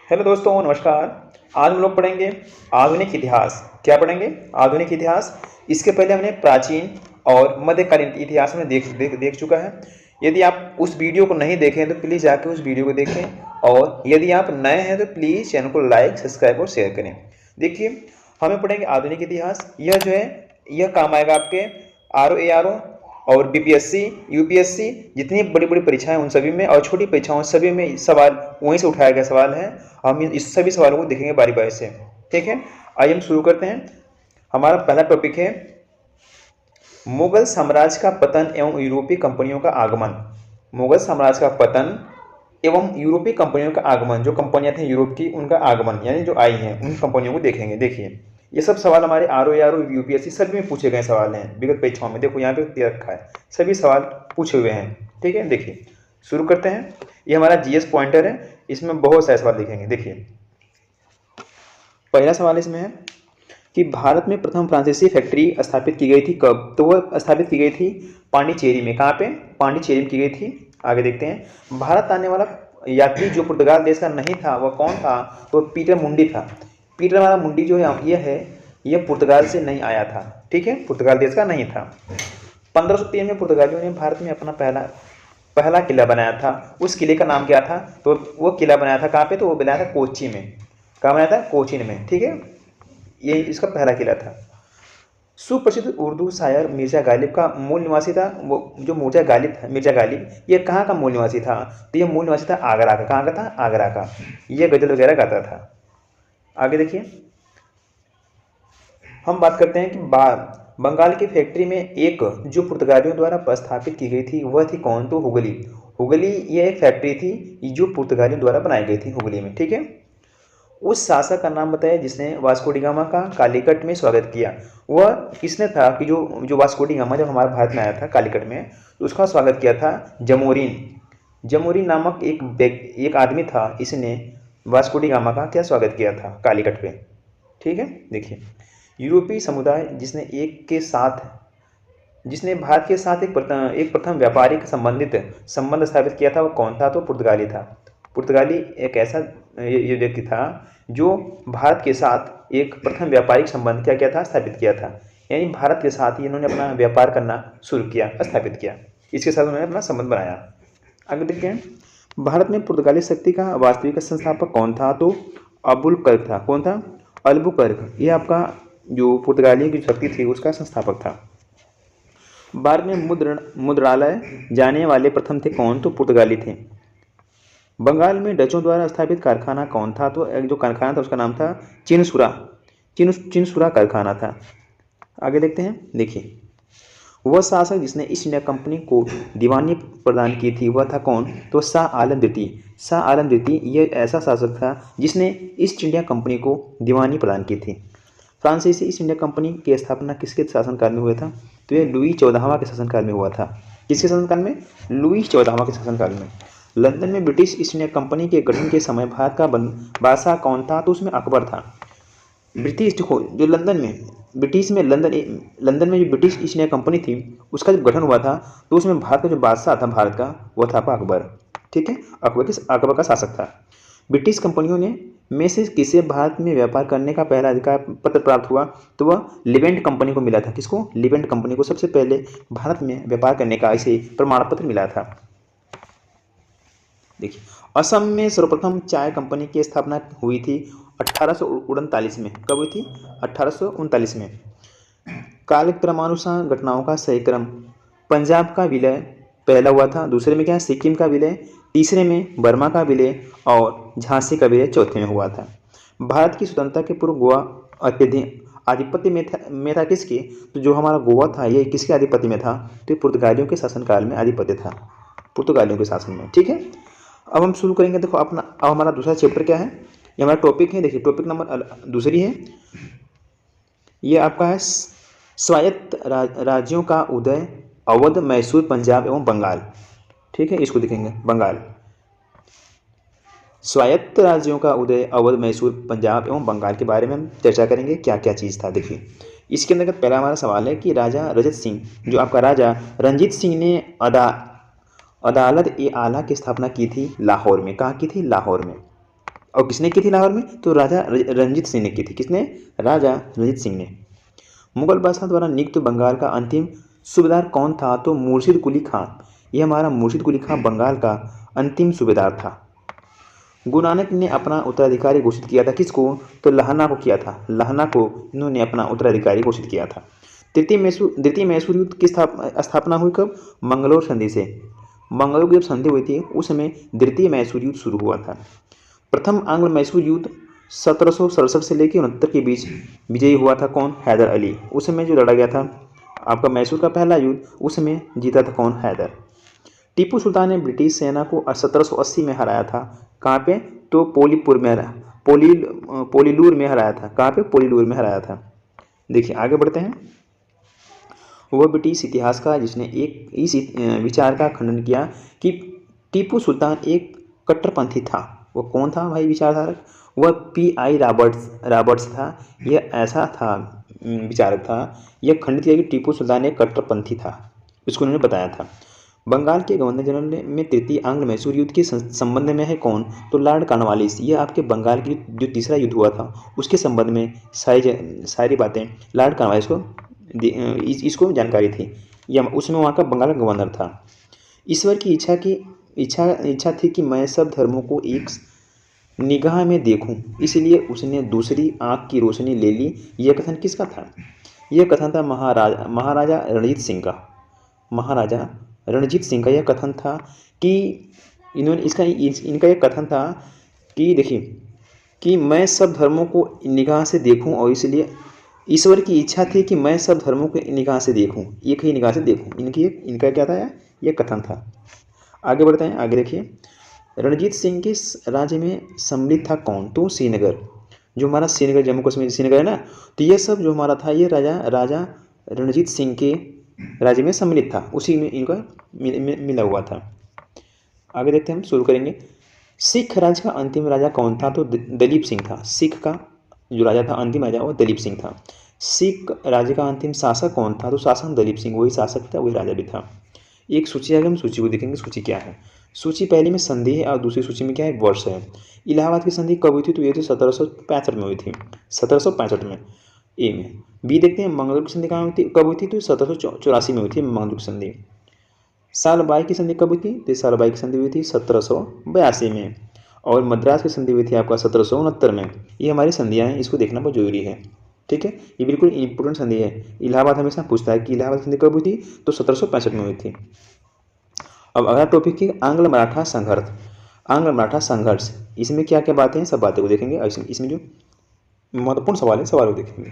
Hello दोस्तों, नमस्कार। आज हम लोग पढ़ेंगे आधुनिक इतिहास। क्या पढ़ेंगे? आधुनिक इतिहास। इसके पहले हमने प्राचीन और मध्यकालीन इतिहास में देख चुका है। यदि आप उस वीडियो को नहीं देखें तो प्लीज़ जाकर उस वीडियो को देखें, और यदि आप नए हैं तो प्लीज़ चैनल को लाइक, सब्सक्राइब और शेयर करें। देखिए, हमें पढ़ेंगे आधुनिक इतिहास। यह जो है यह काम आएगा आपके RO, ARO और BPSC, UPSC, जितनी बड़ी बड़ी परीक्षाएं उन सभी में, और छोटी परीक्षाओं सभी में सवाल वहीं से उठाया गया सवाल है। हम इस सभी सवालों को देखेंगे बारी बारी से। ठीक है, आइए हम शुरू करते हैं। हमारा पहला टॉपिक है मुगल साम्राज्य का पतन एवं यूरोपीय कंपनियों का आगमन। मुगल साम्राज्य का पतन एवं यूरोपीय कंपनियों का आगमन। जो कंपनियां थी यूरोप की, उनका आगमन यानी जो आई हैं, उन कंपनियों को देखेंगे। देखिए, ये सब सवाल हमारे RO, ARO, UPSC सभी में पूछे गए सवाल हैं विगत परीक्षाओं में। देखो यहाँ पे दे रखा है, सभी सवाल पूछे हुए हैं। ठीक है, देखिए शुरू करते हैं। ये हमारा GS पॉइंटर है, इसमें बहुत सारे सवाल देखेंगे। देखिए, पहला सवाल इसमें है कि भारत में प्रथम फ्रांसीसी फैक्ट्री स्थापित की गई थी कब? तो वह स्थापित की गई थी पांडिचेरी में। कहाँ पे? पांडिचेरी में की गई थी। आगे देखते हैं, भारत आने वाला यात्री जो पुर्तगाल देश का नहीं था वह कौन था? तो पीटर मुंडी था। पीटर वाला मुंडी जो है यह पुर्तगाल से नहीं आया था। ठीक है, पुर्तगाल देश का नहीं था। 1503 में पुर्तगालियों ने भारत में अपना पहला किला बनाया था। उस किले का नाम क्या था? तो वो किला बनाया था कहाँ पे? तो वो बनाया था कोच्चि में। कहाँ बनाया था? कोचीन में। ठीक है, ये इसका पहला किला था। सुप्रसिद्ध उर्दू शायर मिर्जा गालिब का मूल निवासी था। वो जो मिर्जा गालिब था, मिर्जा गालिब, ये कहाँ का मूल निवासी था? तो ये मूल निवासी था आगरा का। कहाँ का था? आगरा का। ये गजल वगैरह गाता था। आगे देखिए, हम बात करते हैं कि बंगाल की फैक्ट्री में एक जो पुर्तगालियों द्वारा स्थापित की गई थी वह थी कौन? तो हुगली। हुगली ये एक फैक्ट्री थी जो पुर्तगालियों द्वारा बनाई गई थी हुगली में। ठीक है, उस शासक का नाम बताया जिसने वास्को डी गामा का कालीकट में स्वागत किया। वह किसने था कि जो वास्को डी गामा जब हमारे भारत में आया था कालीकट में, तो उसका स्वागत किया था जमोरिन। जमोरिन नामक एक आदमी था, इसने वास्को डी गामा का क्या स्वागत किया था कालीकट पे। ठीक है, देखिए, यूरोपीय समुदाय जिसने भारत के साथ एक प्रथम व्यापारिक संबंध स्थापित किया था, वो कौन था? तो पुर्तगाली था। पुर्तगाली एक ऐसा ये व्यक्ति था जो भारत के साथ एक प्रथम व्यापारिक संबंध क्या किया था? स्थापित किया था। यानी भारत के साथ ही इन्होंने अपना व्यापार करना शुरू किया, स्थापित किया। इसके साथ उन्होंने अपना संबंध बनाया। आगे देखते हैं, भारत में पुर्तगाली शक्ति का वास्तविक संस्थापक कौन था? तो अबुलकर्क था। कौन था? अल्बुकर्क। ये आपका जो पुर्तगाली की शक्ति थी उसका संस्थापक था। भारत में मुद्रालय जाने वाले प्रथम थे कौन? तो पुर्तगाली थे। बंगाल में डचों द्वारा स्थापित कारखाना कौन था? तो एक जो कारखाना था उसका नाम था चिनसुरा कारखाना था। आगे देखते हैं, देखिए, वह शासक जिसने ईस्ट इंडिया कंपनी को दीवानी प्रदान की थी वह था कौन? तो शाह आलम द्वितीय। शाह आलम द्वितीय ये ऐसा शासक था जिसने ईस्ट इंडिया कंपनी को दीवानी प्रदान की थी। फ्रांसीसी ईस्ट इंडिया कंपनी की स्थापना किसके शासनकाल में हुआ था? तो ये लुई 14वां के शासनकाल में हुआ था। किसके शासनकाल में? लुई 14वां के शासनकाल में। लंदन में ब्रिटिश ईस्ट इंडिया कंपनी के गठन के समय भारत का बादशाह कौन था? तो उसमें अकबर था। ब्रिटिश जो लंदन में जो ब्रिटिश ईस्ट इंडिया कंपनी थी उसका जब गठन हुआ था तो उसमें भारत का जो बादशाह था भारत का, वो था अकबर। ठीक है, अकबर का शासक था। ब्रिटिश कंपनियों ने में से किसे भारत में व्यापार करने का पहला अधिकार पत्र प्राप्त हुआ? तो वह लिवेंट कंपनी को मिला था। किसको? लिवेंट कंपनी को सबसे पहले भारत में व्यापार करने का इसे प्रमाण पत्र मिला था। देखिए, असम में सर्वप्रथम चाय कंपनी की स्थापना हुई थी 1839 में। कब हुई थी? 1839 में। कालक्रमानुसार घटनाओं का सही क्रम, पंजाब का विलय पहला हुआ था, दूसरे में क्या है? सिक्किम का विलय, तीसरे में बर्मा का विलय, और झांसी का विलय चौथे में हुआ था। भारत की स्वतंत्रता के पूर्व गोवा आधिपत्य में था किसके? तो जो हमारा गोवा था ये किसके आधिपत्य में था? तो पुर्तगालियों के शासनकाल में आधिपत्य था, पुर्तगालियों के शासन में। ठीक है, अब हम शुरू करेंगे। देखो अब हमारा दूसरा चैप्टर क्या है? ये हमारा टॉपिक है। देखिए, टॉपिक नंबर दूसरी है, ये आपका है स्वायत्त राज्यों का उदय, अवध, मैसूर, पंजाब एवं बंगाल। ठीक है, इसको देखेंगे। बंगाल, स्वायत्त राज्यों का उदय, अवध, मैसूर, पंजाब एवं बंगाल के बारे में हम चर्चा करेंगे। क्या क्या चीज़ था? देखिए, इसके अंतर्गत पहला हमारा सवाल है कि राजा रजत सिंह, जो आपका राजा रंजीत सिंह ने अदालत ए आला की स्थापना की थी लाहौर में। कहाँ की थी? लाहौर में। और किसने की थी लाहौर में? तो राजा रंजीत सिंह ने की थी। किसने? राजा रंजीत सिंह ने। मुगल बादशाह द्वारा नियुक्त बंगाल का अंतिम सूबेदार कौन था? तो मुर्शिद कुली खां। यह हमारा मुर्शिद कुली खां बंगाल का अंतिम सूबेदार था। गुरु नानक ने अपना उत्तराधिकारी घोषित किया था किसको? तो लहना को किया था। लहना को इन्होंने अपना उत्तराधिकारी घोषित किया था। द्वितीय मैसूर युद्ध की स्थापना हुई कब? मंगलोर संधि से। मंगलोर की जब संधि हुई थी उस समय द्वितीय मैसूर युद्ध शुरू हुआ था। प्रथम आंग्ल मैसूर युद्ध 1767 से लेकर 69 के बीच विजयी हुआ था कौन? हैदर अली। उस समय जो लड़ा गया था आपका मैसूर का पहला युद्ध, उस समय जीता था कौन? हैदर। टीपू सुल्तान ने ब्रिटिश सेना को 1780 में हराया था। कहाँ पे? तो पोलीलूर में हराया था। कहाँ पे? पोलीलूर में हराया था। देखिए आगे बढ़ते हैं। वह ब्रिटिश इतिहासकार जिसने एक इस विचार का खंडन किया कि टीपू सुल्तान एक कट्टरपंथी था। वो कौन था भाई विचारधारक? वह P.I. रॉबर्ट्स था। यह ऐसा था विचारक था, यह खंडित किया कि टीपू सुल्तान एक कट्टरपंथी था, इसको उन्होंने बताया था। बंगाल के गवर्नर जनरल में तृतीय आंग्ल मैसूर युद्ध के संबंध में है कौन? तो लॉर्ड कॉर्नवालिस। ये आपके बंगाल की जो तीसरा युद्ध हुआ था उसके संबंध में सारी बातें लॉर्ड कॉर्नवालिस को इसको जानकारी थी। यह उसमें वहाँ का बंगाल का गवर्नर था। ईश्वर की इच्छा थी कि मैं सब धर्मों को एक निगाह में देखूं, इसलिए उसने दूसरी आंख की रोशनी ले ली। यह कथन किसका था? यह कथन था महाराजा रणजीत सिंह का। महाराजा रणजीत सिंह का यह कथन था कि इनका यह कथन था कि देखिए कि मैं सब धर्मों को निगाह से देखूं, और इसलिए ईश्वर की इच्छा थी कि मैं सब धर्मों को निगाह से देखूं, एक ही निगाह से देखूं। इनका क्या था? यह कथन था। आगे बढ़ते हैं। आगे देखिए, रणजीत सिंह के राज्य में सम्मिलित था कौन? तो श्रीनगर। जो हमारा श्रीनगर, जम्मू कश्मीर श्रीनगर है ना, तो ये सब जो हमारा था ये राजा रणजीत सिंह के राज्य में सम्मिलित था, उसी में इनका मिला हुआ था। आगे देखते हैं, हम शुरू करेंगे। सिख राज्य का अंतिम राजा कौन था? तो दलीप सिंह था। सिख का जो राजा था अंतिम राजा वो दलीप सिंह था। सिख राज्य का अंतिम शासक कौन था? तो शासक दलीप सिंह, वही शासक था, वही राजा भी था। एक सूची आगे, हम सूची को देखेंगे। सूची क्या है? सूची पहली में संधि है और दूसरी सूची में क्या है? वर्ष है। इलाहाबाद की संधि कब हुई थी? तो ये तो 1765 में हुई थी। 1765 में ए में। बी देखते हैं, मंगलोर की संधि कहाँ हुई थी, कब हुई थी? तो 1784 में हुई थी मंगलोर की संधि। सालबाई की संधि कब हुई थी? तो सालबाई की संधि हुई थी 1782 में। और मद्रास की संधि हुई थी आपका 1769 में। ये हमारी संधियाँ हैं, इसको देखना बहुत जरूरी है। ठीक है, ये बिल्कुल इंपॉर्टेंट संधि है। इलाहाबाद हमेशा पूछता है कि इलाहाबाद संधि कब हुई थी? तो 1765 में हुई थी। अब अगला टॉपिक है आंग्ल मराठा संघर्ष। आंग्ल मराठा संघर्ष, इसमें क्या क्या बातें हैं, सब बातें को देखेंगे। इसमें जो महत्वपूर्ण सवाल है, सवाल को देखेंगे।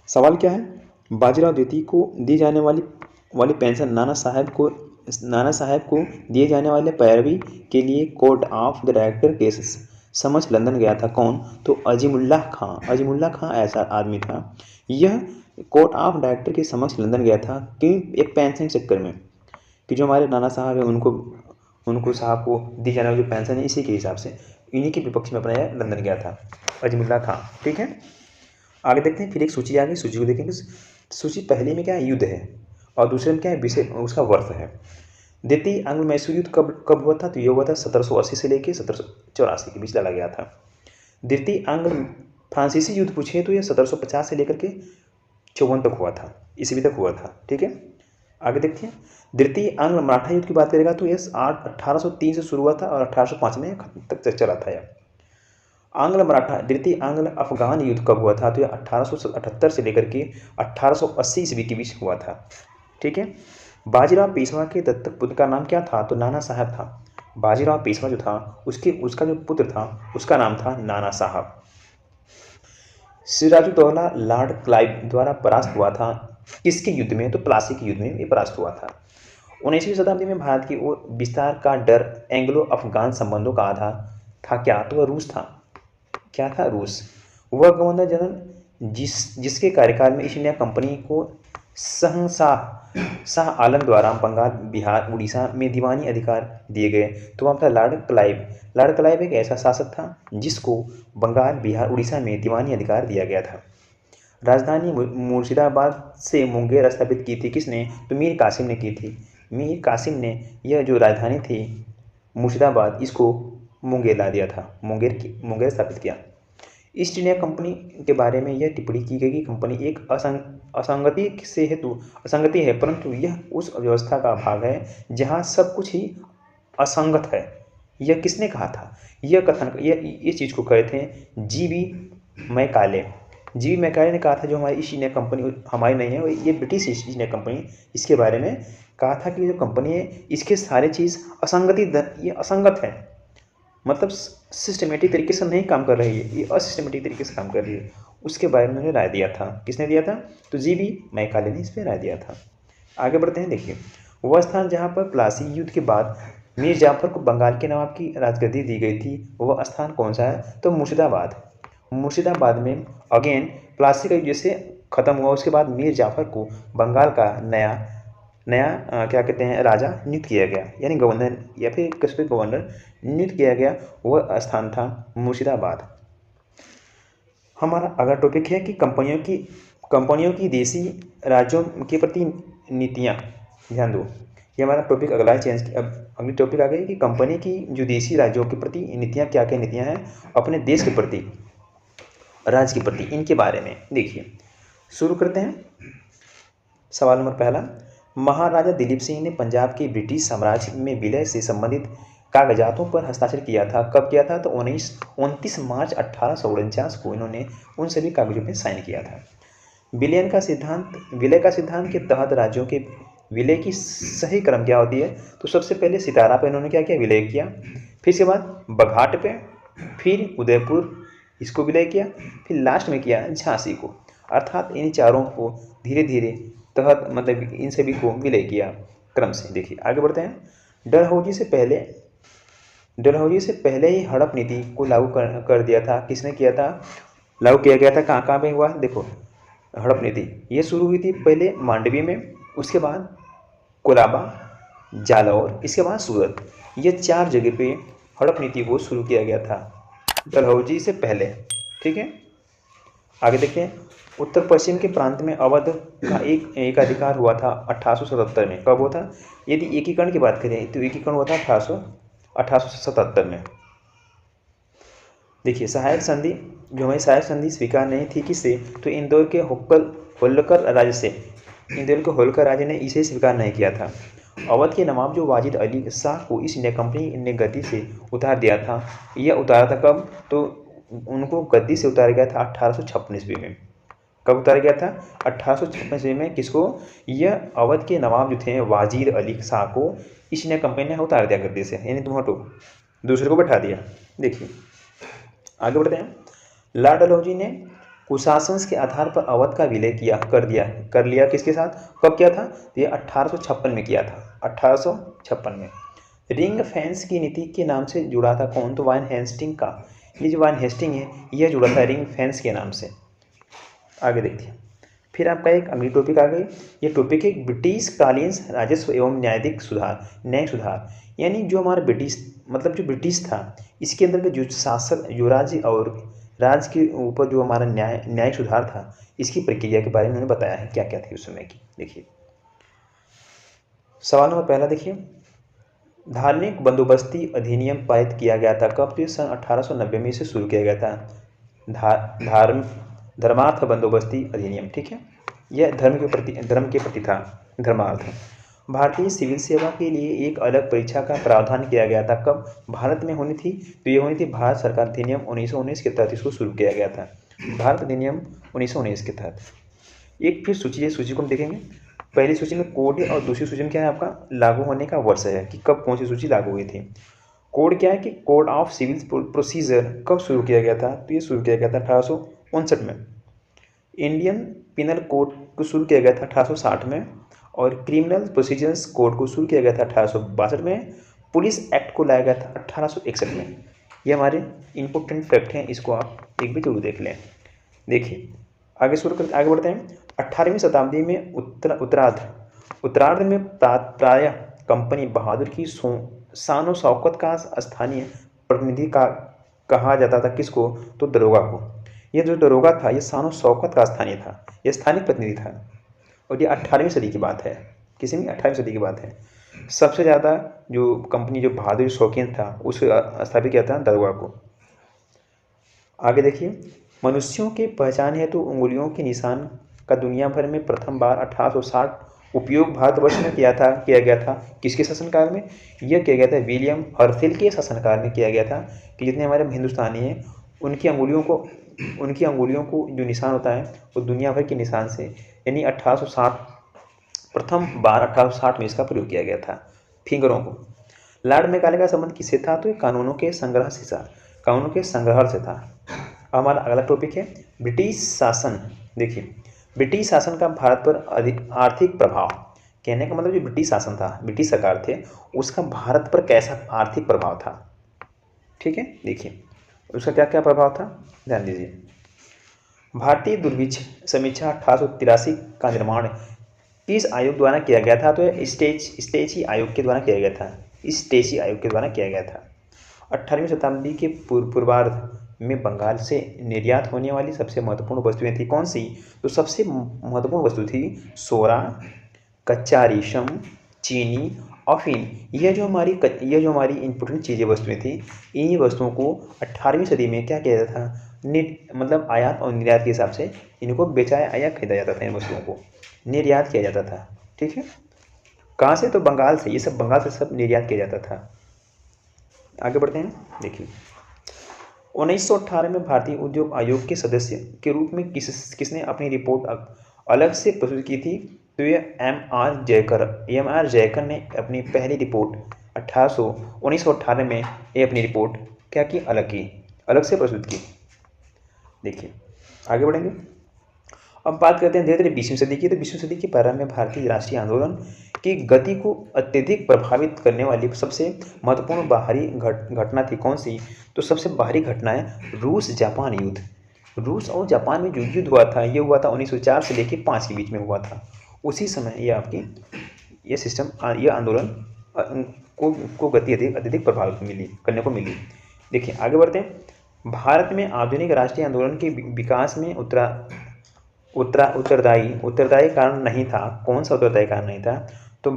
सवाल क्या है? बाजीराव द्वितीय को दी जाने वाली पेंशन नाना साहब को दिए जाने वाले पैरवी के लिए कोर्ट ऑफ द डायरेक्टर के समक्ष लंदन गया था कौन? तो अजीमुल्लाह खां। अजीमुल्लाह खां ऐसा आदमी था, यह कोर्ट ऑफ डायरेक्टर के समक्ष लंदन गया था। क्यों? एक पेंशन चक्कर में, कि जो हमारे नाना साहब है उनको साहब को दी जाने वाली जो पेंशन है, इसी के हिसाब से इन्हीं के विपक्ष में अपना यह लंदन गया था अजीमुल्लाह खां। ठीक है, आगे देखते हैं। फिर एक सूची आ गई, सूची को देखेंगे। सूची पहले में क्या है? युद्ध है, और दूसरे में क्या है? विषय, उसका वर्ष है। द्वितीय आंग्ल मैसूर युद्ध कब हुआ था? तो ये हुआ था 1780 से लेकर 1784 के बीच लड़ा गया था। द्वितीय आंग्ल फ्रांसीसी युद्ध पूछे तो ये 1750 से लेकर के 54 तक हुआ था, ईस्वी तक हुआ था। ठीक है, आगे देखते हैं। द्वितीय आंग्ल मराठा युद्ध की बात करेगा तो ये 1803 से शुरू हुआ था और 1805 में तक चला था। यह आंग्ल मराठा द्वितीय आंग्ल अफगान युद्ध कब हुआ था? तो यह 1878 से लेकर के 1880 ईस्वी के बीच हुआ था। ठीक है, बाजीराव पेशवा के दत्तक पुत्र का नाम क्या था? तो नाना साहब था। बाजीराव पेशवा जो था उसका जो पुत्र था उसका नाम था नाना साहब। सिराजुद्दौला लॉर्ड क्लाइव द्वारा परास्त हुआ था किसके युद्ध में? तो प्लासी के युद्ध में ये परास्त हुआ था। 19वीं शताब्दी में भारत की ओर विस्तार का डर एंग्लो अफगान संबंधों का आधार था क्या? तो वह रूस था। क्या था? रूस। वह गवर्नर जनरल जिसके कार्यकाल में ईस्ट इंडिया कंपनी को शाह आलम द्वारा बंगाल, बिहार, उड़ीसा में दीवानी अधिकार दिए गए, तो वहाँ था लॉर्ड क्लाइव। लॉर्ड क्लाइव एक ऐसा शासक था जिसको बंगाल, बिहार, उड़ीसा में दीवानी अधिकार दिया गया था। राजधानी मुर्शिदाबाद से मुंगेर स्थापित की थी किसने? तो मीर कासिम ने की थी। मीर कासिम ने यह जो राजधानी थी मुर्शिदाबाद, इसको मुंगेर ला दिया था, मुंगेर स्थापित किया। ईस्ट इंडिया कंपनी के बारे में यह टिप्पणी की गई कि कंपनी एक असंगति है, परंतु यह उस व्यवस्था का भाग है जहाँ सब कुछ ही असंगत है। यह किसने कहा था? यह कथन इस चीज़ को कहे थे जी.बी. मैकाले। जी.बी. मैकाले ने कहा था जो हमारी ईस्ट इंडिया कंपनी हमारी नहीं है, ये ब्रिटिश ईस्ट इंडिया कंपनी, इसके बारे में कहा था कि जो कंपनी है इसके सारे चीज़ ये असंगत है, मतलब सिस्टमेटिक तरीके से नहीं काम कर रही है, ये असिस्टमेटिक तरीके से काम कर रही है। उसके बारे में उन्होंने राय दिया था। किसने दिया था? तो जी.बी. मैकाले ने इस पर राय दिया था। आगे बढ़ते हैं। देखिए, वह स्थान जहाँ पर प्लासी युद्ध के बाद मीर जाफर को बंगाल के नवाब की राजगद्दी दी गई थी, वह स्थान कौन सा है? तो मुर्शिदाबाद। मुर्शिदाबाद में अगेन प्लासी का युद्ध जैसे खत्म हुआ, उसके बाद मीर जाफर को बंगाल का नया क्या कहते हैं राजा नियुक्त किया गया, यानी गवर्नर या फिर कस्बे गवर्नर नियुक्त किया गया। वह स्थान था मुर्शिदाबाद। हमारा अगला टॉपिक है कि कंपनियों की देशी राज्यों के प्रति नीतियाँ। ध्यान दो, ये हमारा टॉपिक अगला है चेंज। अब अगली टॉपिक आ गई कि कंपनी की जो देशी राज्यों के प्रति नीतियाँ, क्या क्या नीतियाँ हैं अपने देश के प्रति, राज्य के प्रति, इनके बारे में देखिए। शुरू करते हैं। सवाल नंबर पहला, महाराजा दिलीप सिंह ने पंजाब के ब्रिटिश साम्राज्य में विलय से संबंधित कागजातों पर हस्ताक्षर किया था। कब किया था? तो 29 मार्च 1849 को इन्होंने उन सभी कागजों पर साइन किया था। विलय का सिद्धांत के तहत राज्यों के विलय की सही क्रम क्या होती है? तो सबसे पहले सितारा पे इन्होंने क्या किया? विलय किया। फिर इसके बाद बघाट पे, फिर उदयपुर इसको विलय किया, फिर लास्ट में किया झांसी को। अर्थात इन चारों को धीरे धीरे तहत मतलब इन सभी को विलय किया क्रम से। देखिए आगे बढ़ते हैं। डलहौजी से पहले ही हड़प नीति को लागू कर दिया था। किसने किया था? लागू किया गया था। कहाँ पे हुआ? देखो, हड़प नीति ये शुरू हुई थी पहले मांडवी में, उसके बाद कोलाबा, जालौर, इसके बाद सूरत। ये 4 जगह पे हड़प नीति को शुरू किया गया था डलहौजी से पहले। ठीक है, आगे देखते हैं। उत्तर पश्चिम के प्रांत में अवध का एक अधिकार हुआ था 1877 में। कब हुआ था? यदि एकीकरण की बात करें तो एकीकरण हुआ था 1877 में। देखिए, सहायक संधि जो हमारी सहायक संधि स्वीकार नहीं थी किससे? तो इंदौर के होल्कर राज्य ने इसे स्वीकार नहीं किया था। अवध के नवाब जो वाजिद अली शाह को ईस्ट इंडिया कंपनी ने गद्दी से उतार दिया था। यह उतारा था कब? तो उनको गद्दी से उतारा गया था 1856 ईस्वी में। कब उतारा गया था? 1856 ईस्वी में। किसको? यह अवध के नवाब जो थे वाजिद अली शाह को ईस्ट इंडिया कंपनी ने उतार दिया गद्दी से, यानी तुम हटो, दूसरे को बैठा दिया। देखिए आगे बढ़ते हैं। लॉर्ड डलहौजी ने कुशासन के आधार पर अवध का विलय कर लिया। किसके साथ? कब किया था? तो ये 1856 में किया था। 1856 में। रिंग फेंस की नीति के नाम से जुड़ा था कौन? तो वाइन हेस्टिंग का। ये जो वाइन हेस्टिंग है यह जुड़ा था रिंग फेंस के नाम से। आगे देखिए, फिर आपका एक अगली टॉपिक आ गई। ये टॉपिक है ब्रिटिश कालीन राजस्व एवं न्यायिक सुधार। यानी जो हमारा जो ब्रिटिश था, इसके अंदर जो शासक, जो राज्य और राज्य के ऊपर जो हमारा न्यायिक सुधार था, इसकी प्रक्रिया के बारे में उन्होंने बताया है क्या क्या थी उस समय की। देखिए सवाल नंबर पहला देखिए, धार्मिक बंदोबस्ती अधिनियम पारित किया गया था कब? तो सन 1890 में इसे शुरू किया गया था। धर्मार्थ बंदोबस्ती अधिनियम। ठीक है, यह धर्म के प्रति था। धर्मार्थ। भारतीय सिविल सेवा के लिए एक अलग परीक्षा का प्रावधान किया गया था। कब? भारत में होनी थी, तो ये होनी थी भारत सरकार अधिनियम 1919 के तहत इसको शुरू किया गया था। भारत अधिनियम 1919 के तहत। एक फिर सूची को हम देखेंगे। पहली सूची में कोड है और दूसरी सूची में क्या है? आपका लागू होने का वर्ष है कि कब कौन सी सूची लागू हुई थी। कोड क्या है कि कोड ऑफ सिविल प्रोसीजर कब शुरू किया गया था? तो ये शुरू किया गया था 1859 में। इंडियन पिनल कोड को शुरू किया गया था 1860 में, और क्रिमिनल प्रोसीजर्स कोड को शुरू किया गया था 1862 में। पुलिस एक्ट को लाया गया था 1861 में। ये हमारे इंपॉर्टेंट फैक्ट हैं, इसको आप एक भी जरूर देख लें। देखिए आगे बढ़ते हैं। 18वीं शताब्दी में उत्तरार्ध में प्रायः कंपनी बहादुर की शान शौकत का स्थानीय प्रतिनिधि का कहा जाता था। किसको? तो दरोगा को। यह जो दरोगा था ये शान शौकत का स्थानीय था, यह स्थानिक प्रतिनिधि था। और ये 18वीं सदी की बात है। किसी में 18वीं सदी की बात है। सबसे ज़्यादा जो कंपनी जो बहादुर शौकीन था उस स्थापित किया था दरोगा को। आगे देखिए, मनुष्यों के पहचान हेतु उंगलियों के निशान का दुनिया भर में प्रथम बार 1860 उपयोग भारतवर्ष में किया गया था। किसके शासनकाल में? यह किया गया था विलियम हर्थिल के शासनकाल में किया गया था कि जितने हमारे हिंदुस्तानी हैं उनकी अंगुलियों को जो निशान होता है वो दुनिया भर के निशान से, यानी 1860 प्रथम बार 1860 में इसका प्रयोग किया गया था फिंगरों को। लॉर्ड मैकाले का संबंध किससे था? तो कानूनों के संग्रह से था। हमारा अगला टॉपिक है ब्रिटिश शासन। देखिए, ब्रिटिश शासन का भारत पर अधिक आर्थिक प्रभाव। कहने का मतलब जो ब्रिटिश शासन था, ब्रिटिश सरकार थे, उसका भारत पर कैसा आर्थिक प्रभाव था। ठीक है, देखिए उसका क्या क्या प्रभाव था, ध्यान दीजिए। भारतीय दुर्भिक्ष समीक्षा 1883 का निर्माण किस आयोग द्वारा किया गया था? तो स्टेची आयोग के द्वारा किया गया था। स्टेची आयोग के द्वारा किया गया था। 18वीं शताब्दी के पूर्वार्ध में बंगाल से निर्यात होने वाली सबसे महत्वपूर्ण वस्तुएं थी कौन सी? तो सबसे महत्वपूर्ण वस्तु थी सोरा, कच्चा रेशम, चीनी, अफीम। यह जो हमारी इंपोर्टेंट चीज़ें वस्तुएं थी, इन्हीं वस्तुओं को 18वीं सदी में क्या किया जाता था? मतलब आयात और निर्यात के हिसाब से इनको बेचा या खरीदा जाता था। इन वस्तुओं को निर्यात किया जाता था। ठीक है, कहाँ से? तो बंगाल से। ये सब बंगाल से सब निर्यात किया जाता था। आगे बढ़ते हैं, देखिए 1918 में भारतीय उद्योग आयोग के सदस्य के रूप में किसने अपनी रिपोर्ट अलग से प्रस्तुत की थी? तो ये एम आर जयकर ने अपनी पहली रिपोर्ट 1918 में ये अपनी रिपोर्ट क्या की? अलग से प्रस्तुत की। देखिए आगे बढ़ेंगे, अब बात करते हैं धीरे धीरे 20वीं सदी की। तो 20वीं सदी के प्रारंभ में भारतीय राष्ट्रीय आंदोलन की गति को अत्यधिक प्रभावित करने वाली सबसे महत्वपूर्ण बाहरी घटना थी कौन सी? तो सबसे बाहरी घटना है रूस जापान युद्ध। रूस और जापान में जो युद्ध हुआ था, ये हुआ था 1904 से लेकर 5 के बीच में हुआ था। उसी समय ये आंदोलन को गति अत्यधिक प्रभावित करने को मिली। देखिए आगे बढ़ते हैं। भारत में आधुनिक राष्ट्रीय आंदोलन के विकास में उत्तरदायी कारण नहीं था। कौन सा उत्तरदायी कारण नहीं था? तो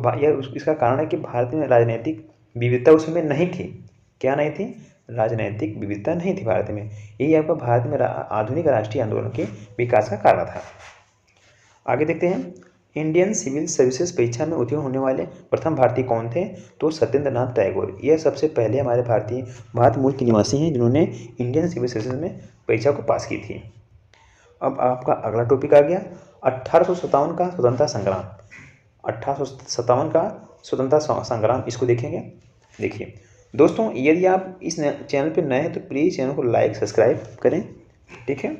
इसका कारण है कि भारत में राजनीतिक विविधता उस समय नहीं थी। क्या नहीं थी? राजनीतिक विविधता नहीं थी भारत में। यही आपका भारत में आधुनिक राष्ट्रीय आंदोलन के विकास का कारण था। आगे देखते हैं, इंडियन सिविल सर्विसेज परीक्षा में उत्तीर्ण होने वाले प्रथम भारतीय कौन थे? तो सत्येंद्र नाथ टैगोर। यह सबसे पहले हमारे भारत मूल के निवासी हैं जिन्होंने इंडियन सिविल सर्विसेज में परीक्षा को पास की थी। अब आपका अगला टॉपिक आ गया 1857 का स्वतंत्रता संग्राम। 1857 का स्वतंत्रता संग्राम, इसको देखेंगे। देखिए दोस्तों, यदि आप इस चैनल पर नए हैं तो प्लीज़ चैनल को लाइक सब्सक्राइब करें। ठीक है,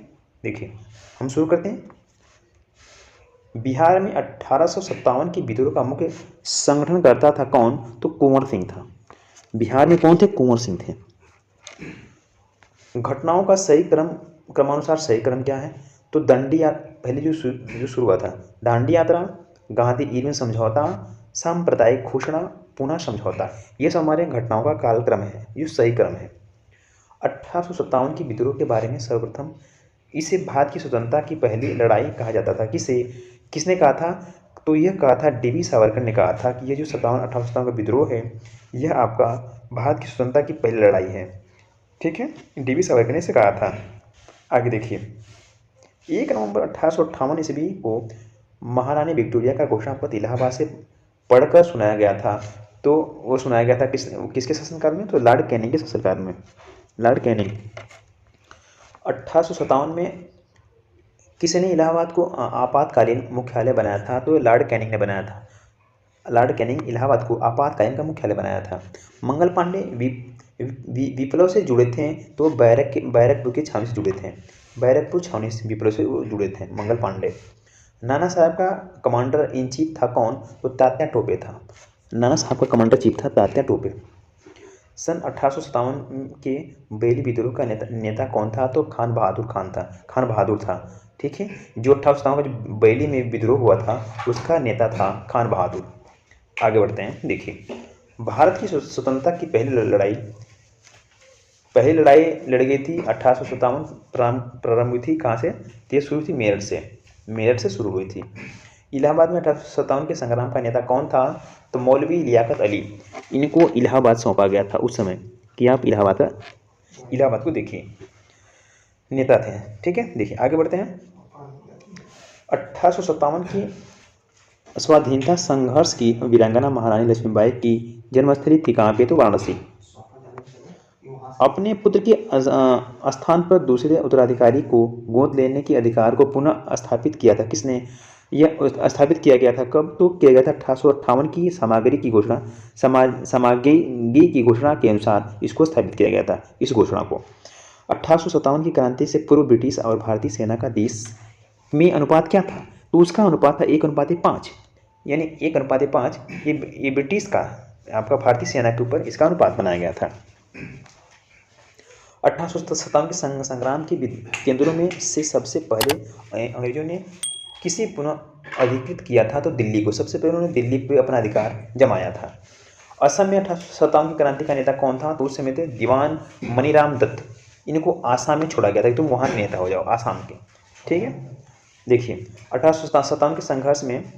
देखिए हम शुरू करते हैं। बिहार में 1857 के विद्रोह का मुख्य संगठनकर्ता था कौन? तो कुंवर सिंह था। बिहार में कौन थे? कुंवर सिंह थे। घटनाओं का क्रमानुसार सही क्रम क्या है? तो पहले जो शुरू हुआ था दांडी यात्रा, गांधी इरविन समझौता, सांप्रदायिक घोषणा, पुनः समझौता, ये सब हमारे घटनाओं का कालक्रम है, ये सही क्रम है। 1857 की विद्रोह के बारे में सर्वप्रथम इसे भारत की स्वतंत्रता की पहली लड़ाई कहा जाता था। किसने कहा था? तो यह कहा था डी.वी. सावरकर ने कहा था कि यह जो 1857 का विद्रोह है, यह आपका भारत की स्वतंत्रता की पहली लड़ाई है। ठीक है, डी.वी. सावरकर ने इसे कहा था। आगे देखिए, 1 नवंबर 1858 ईस्वी को महारानी विक्टोरिया का घोषणा पत्र इलाहाबाद से पढ़कर सुनाया गया था। तो वो सुनाया गया था किसके शासनकाल में? तो लॉर्ड कैनिंग के शासनकाल में। लॉर्ड कैनिंग 1857 में किसने इलाहाबाद को आपातकालीन मुख्यालय बनाया था? तो लॉर्ड कैनिंग ने बनाया था। लॉर्ड कैनिंग इलाहाबाद को आपातकालीन का मुख्यालय बनाया था। मंगल पांडे विप्लव से जुड़े थे, तो बैरकपुर की छावनी से जुड़े थे। बैरकपुर छावनी से विप्लव से जुड़े थे मंगल पांडे। नाना साहब का कमांडर इन चीफ था कौन? तो तात्या टोपे था। नाना साहब का कमांडर चीफ था तात्या टोपे। सन 1857 के बेली विद्रोह का नेता कौन था? तो खान बहादुर था। ठीक है, जो 1857 का जो बेली में विद्रोह हुआ था उसका नेता था खान बहादुर। आगे बढ़ते हैं, देखिए भारत की स्वतंत्रता की पहली लड़ाई लड़ी गई थी 1857 प्रारंभ हुई थी कहाँ से? ये शुरू थी मेरठ से शुरू हुई थी। इलाहाबाद में 1857 के संग्राम का नेता कौन था? तो मौलवी लियाकत अली। इनको इलाहाबाद सौंपा गया था उस समय कि आप इलाहाबाद को देखिए, नेता थे। ठीक है, देखिए आगे बढ़ते हैं। 1857 की स्वाधीनता संघर्ष की वीरांगना महारानी लक्ष्मीबाई की जन्मस्थली थी कहाँ पे? तो वाराणसी। अपने पुत्र के स्थान पर दूसरे उत्तराधिकारी को गोद लेने के अधिकार को पुनः स्थापित किया था किसने? यह स्थापित किया गया था कब? तो किया गया था 1858 की समागी की घोषणा के अनुसार इसको स्थापित किया गया था, इस घोषणा को। 1857 की क्रांति से पूर्व ब्रिटिश और भारतीय सेना का देश में अनुपात क्या था? तो उसका अनुपात था 1:5, यानी 1:5 ये ब्रिटिश का आपका भारतीय सेना के ऊपर इसका अनुपात बनाया गया था। 1857 के संग्राम के केंद्रों में से सबसे पहले अंग्रेजों ने किसे पुनः अधिकृत किया था? तो दिल्ली को। सबसे पहले उन्होंने दिल्ली पे अपना अधिकार जमाया था। असम में 1857 की क्रांति का नेता कौन था? तो उस समय थे दीवान मनीराम दत्त। इनको आसाम में छोड़ा गया था कि तुम वहाँ के नेता हो जाओ, आसाम के। ठीक है, देखिए 1857 के संघर्ष में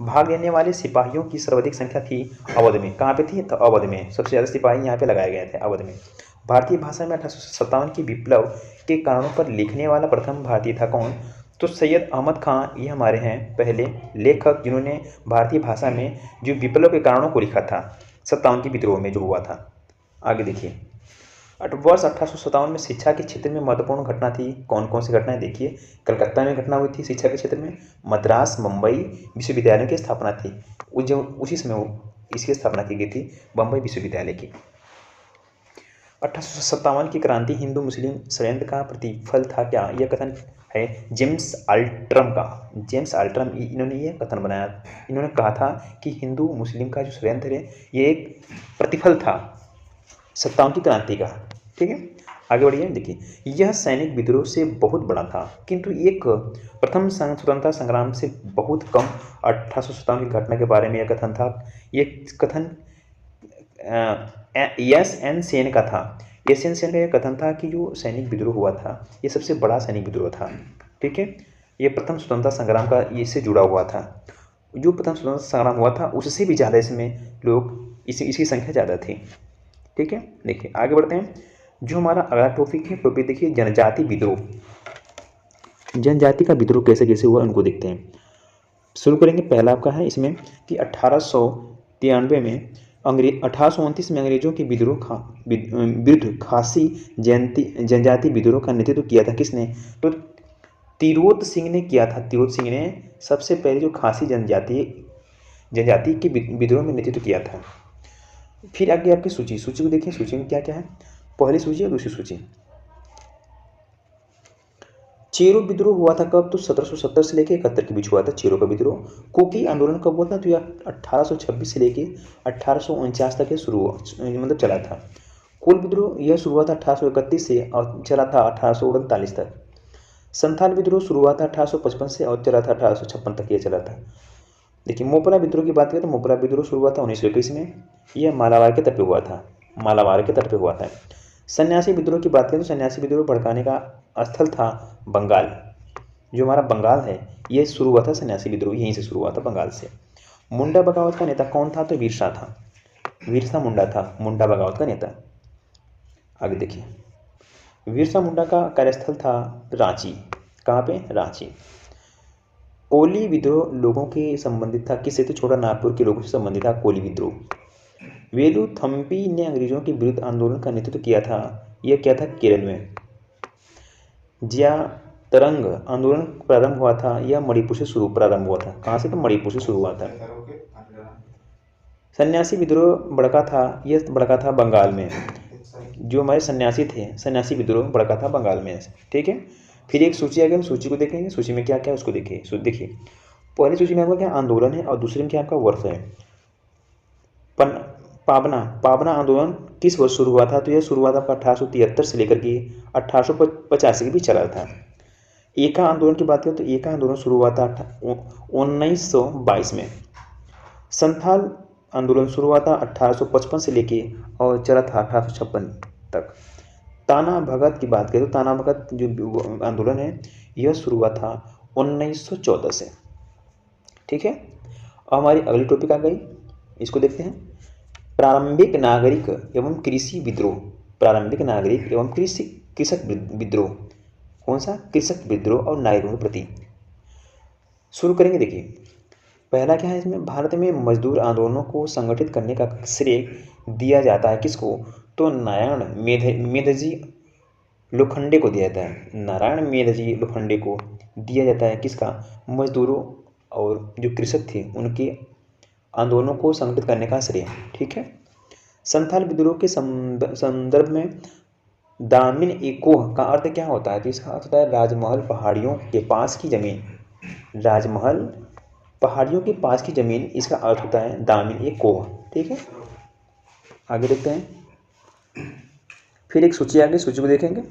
भाग लेने वाले सिपाहियों की सर्वाधिक संख्या थी अवध में। कहाँ पे थी? तो अवध में सबसे ज़्यादा सिपाही यहाँ पे लगाए गए थे, अवध में। भारतीय भाषा में 1857 की विप्लव के कारणों पर लिखने वाला प्रथम भारतीय था कौन? तो सैयद अहमद खां। ये हमारे हैं पहले लेखक जिन्होंने भारतीय भाषा में जो विप्लव के कारणों को लिखा था 57 की विद्रोह में जो हुआ था। आगे देखिए, वर्ष 1857 में शिक्षा के क्षेत्र में महत्वपूर्ण घटना थी। कौन कौन सी घटनाएं? देखिए, कलकत्ता में घटना हुई थी शिक्षा के क्षेत्र में। मद्रास मुंबई विश्वविद्यालयों की स्थापना थी, उसी समय इसकी स्थापना की गई थी, बम्बई विश्वविद्यालय की। 1857 की क्रांति हिंदू मुस्लिम षड्यंत्र का प्रतिफल था क्या? यह कथन है जेम्स आल्ट्रम का। जेम्स आल्ट्रम इन्होंने ये कथन बनाया। इन्होंने कहा था कि हिंदू मुस्लिम का जो षड्यंत्र है ये एक प्रतिफल था 57 की क्रांति का। ठीक है, आगे बढ़िए। देखिए, यह सैनिक विद्रोह से बहुत बड़ा था, किंतु एक प्रथम स्वतंत्रता संग्राम से बहुत कम। 1857 की घटना के बारे में यह कथन था। ये कथन एस एन सेन का था। एस एन सेन का यह कथन था कि जो सैनिक विद्रोह हुआ था ये सबसे बड़ा सैनिक विद्रोह था। ठीक है, ये प्रथम स्वतंत्रता संग्राम का इससे जुड़ा हुआ था। जो प्रथम स्वतंत्रता संग्राम हुआ था उससे भी ज़्यादा इसमें लोग इसकी संख्या ज़्यादा थी। ठीक है, देखिए आगे बढ़ते हैं। जो हमारा अगला टॉपिक है, टॉपिक देखिए जनजाति विद्रोह। जनजाति का विद्रोह कैसे कैसे हुआ उनको देखते हैं। शुरू करेंगे। पहला आपका है इसमें कि 1893 में 1829 में अंग्रेजों के विरुद्ध खासी जनजाति विद्रोह का नेतृत्व किया था किसने? तो तिरोत सिंह ने किया था। तिरोत सिंह ने सबसे पहले जो खासी जनजाति के विद्रोह में नेतृत्व किया था। फिर आगे आपकी सूची को देखिए। सूची में क्या क्या है? पहली सूची और दूसरी सूची। चेरो विद्रोह हुआ था कब? तो 1770 से लेकर 71 के बीच हुआ था चेरो का विद्रोह। कुकी आंदोलन कब हुआ था? तो यह 1826 से लेकर 1849 तक शुरू मतलब चला था। कोल विद्रोह यह शुरू हुआ था 1831 से और चला था 1839 तक। संथाल विद्रोह शुरू हुआ था 1855 से और चला था 1856 तक, यह चला था। देखिए, मोपरा विद्रोह की बात करें तो मोपरा विद्रोह शुरू हुआ था 1921 में। यह मालाबार के तट पे हुआ था, मालाबार के तट पे हुआ था। सन्यासी विद्रोह की बात करें तो सन्यासी विद्रोह भड़काने का स्थल था बंगाल। जो हमारा बंगाल है ये शुरू हुआ था, सन्यासी विद्रोह यहीं से शुरू हुआ था, बंगाल से। मुंडा बगावत का नेता कौन था? तो बिरसा था, बिरसा मुंडा था मुंडा बगावत का नेता। आगे देखिए, बिरसा मुंडा का कार्यस्थल था रांची। कहाँ पे? रांची। कोली विद्रोह लोगों के संबंधित था किससे? तो छोटा नागपुर के लोगों से संबंधित था कोली विद्रोह। वेलु थम्पी ने अंग्रेजों के विरुद्ध आंदोलन का नेतृत्व किया था। यह क्या था? केरल में। जिया तरंग आंदोलन प्रारंभ हुआ था, यह मणिपुर से प्रारंभ हुआ था। कहाँ से? तो मणिपुर से शुरू हुआ था। सन्यासी विद्रोह भड़का था, यह भड़का था बंगाल में। जो हमारे सन्यासी थे, सन्यासी विद्रोह भड़का था बंगाल में। ठीक है, फिर एक सूची आ गई, हम सूची को देखेंगे। सूची में क्या क्या है उसको देखिए। देखिए, पहली सूची में आपका क्या आंदोलन है और दूसरे में क्या आपका वर्ष है। पाबना आंदोलन किस वर्ष शुरू हुआ था? तो यह शुरू हुआ था 1873 से लेकर के 1885 के बीच चला था। एका आंदोलन की बात करें तो एका आंदोलन शुरू हुआ था 1922 में। संथाल आंदोलन शुरू हुआ था 1855 से लेके और चला था 1856 तक। ताना भगत की बात करें तो ताना भगत जो आंदोलन है यह शुरू हुआ था 1914 से। ठीक है। अब हमारी अगली टॉपिक आ गई, इसको देखते हैं। प्रारंभिक नागरिक एवं कृषि विद्रोह। प्रारंभिक नागरिक एवं कृषक विद्रोह। कौन सा? कृषक विद्रोह और नागरिकों के प्रति। शुरू करेंगे। देखिए पहला क्या है इसमें, भारत में मजदूर आंदोलनों को संगठित करने का श्रेय दिया जाता है किसको? तो नारायण मेधजी लोखंडे को दिया जाता है। नारायण मेधजी लोखंडे को दिया जाता है किसका? मजदूरों और जो कृषक थे उनके आंदोलनों को संगठित करने का श्रेय। ठीक है। संथाल विद्रोह के संदर्भ में दामिन एकोह का अर्थ क्या होता है? तो इसका अर्थ होता है राजमहल पहाड़ियों के पास की जमीन। राजमहल पहाड़ियों के पास की जमीन, इसका अर्थ होता है दामिन एकोह। ठीक है। आगे देखते हैं। फिर एक सूची आ गई, सूची को देखेंगे।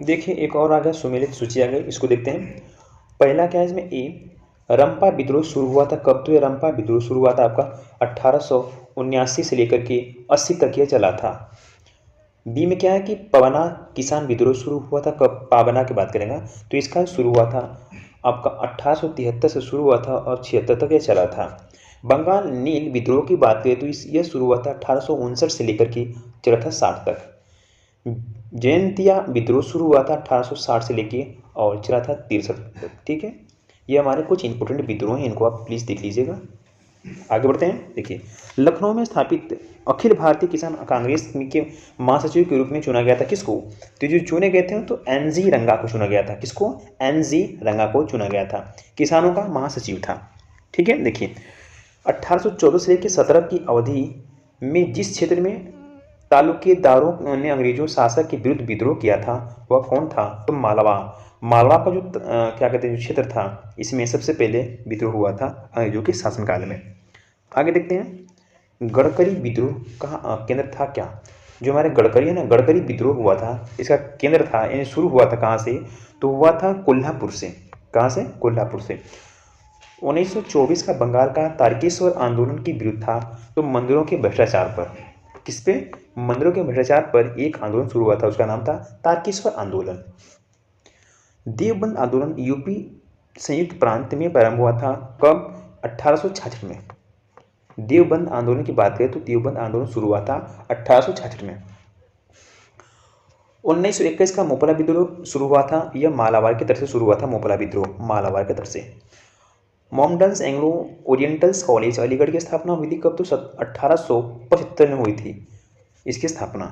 देखिए एक और आ गया, सुमेलित सूची आ गई, इसको देखते हैं। पहला क्या है इसमें, ए रंपा विद्रोह शुरू हुआ था कब? तो ये रंपा विद्रोह शुरू हुआ था आपका 1879 से लेकर के 80 तक यह चला था। बी में क्या है कि पवना किसान विद्रोह शुरू हुआ था कब? पावना की बात करेंगे तो इसका शुरू हुआ था आपका 1873 से शुरू हुआ था और 76 तक यह चला था। बंगाल नील विद्रोह की बात करें तो यह शुरू हुआ था 1859 से लेकर के चला था 60 तक। जयंतिया विद्रोह शुरू हुआ था 1860 से लेके और चला था 63 तक। ठीक है। ये हमारे कुछ इंपोर्टेंट विद्रोह हैं, इनको आप प्लीज़ देख लीजिएगा। आगे बढ़ते हैं। देखिए लखनऊ में स्थापित अखिल भारतीय किसान कांग्रेस के महासचिव के रूप में चुना गया था किसको? तो जो चुने गए थे तो एनजी रंगा को चुना गया था। किसको? एनजी रंगा को चुना गया था, किसानों का महासचिव था। ठीक है। देखिए 1814 से लेकर 17 की अवधि में जिस क्षेत्र में तालुकेदारों ने अंग्रेजों शासक के विरुद्ध विद्रोह किया था वह कौन था? तो मालवा। मालवा का जो क्या कहते हैं जो क्षेत्र था, इसमें सबसे पहले विद्रोह हुआ था अंग्रेजों के शासनकाल में। आगे देखते हैं। गडकरी विद्रोह का केंद्र था क्या? जो हमारे गडकरी है ना, गडकरी विद्रोह हुआ था, इसका केंद्र था यानी शुरू हुआ था कहाँ से? तो हुआ था कोल्हापुर से। कहाँ से? कोल्हापुर से। 1924 का बंगाल का तारकेश्वर आंदोलन के विरुद्ध था, तो मंदिरों के भ्रष्टाचार पर। किस पे? मंदिरों के भ्रष्टाचार पर एक आंदोलन शुरू हुआ था, उसका नाम था तारकेश्वर आंदोलन। देवबंद आंदोलन यूपी संयुक्त प्रांत में प्रारंभ हुआ था कब? 1866 में। देवबंद आंदोलन की बात करें तो देवबंद आंदोलन शुरू हुआ था 1866 में। 1921 का मोपला विद्रोह शुरू हुआ था, यह मालाबार की तरफ से शुरू हुआ था। मोपला विद्रोह मालाबार की तरफ से। Mohammedans Anglo orientals college Aligarh की स्थापना हुई थी कब? तो 1875 में हुई थी इसकी स्थापना।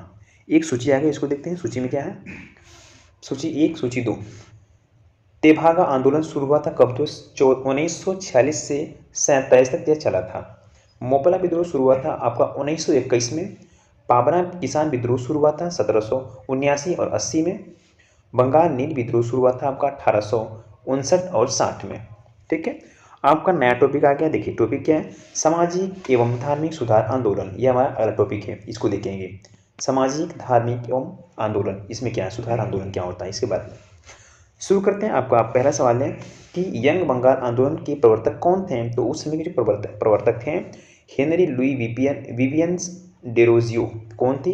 एक सूची आ गई, इसको देखते हैं। सूची में क्या है? सूची 1, सूची 2। तेभागा आंदोलन शुरू हुआ था कब? तो 1946 से 1947 तक यह चला था। मोपला विद्रोह शुरू हुआ था आपका 1921 में। पाबना किसान विद्रोह शुरू हुआ था 1779 और 80 में। बंगाल नील विद्रोह शुरू हुआ था आपका 1859 और 60 में। ठीक है। आपका नया टॉपिक आ गया। देखिए टॉपिक क्या है? सामाजिक एवं धार्मिक सुधार आंदोलन। यह हमारा अगला टॉपिक है, इसको देखेंगे। सामाजिक धार्मिक एवं आंदोलन, इसमें क्या है? सुधार आंदोलन क्या होता है, इसके बारे में शुरू करते हैं। आपका पहला सवाल है कि यंग बंगाल आंदोलन के प्रवर्तक कौन थे? तो उस समय के जो प्रवर्तक थे हेनरी लुई विवियंस डेरोजियो। कौन थी?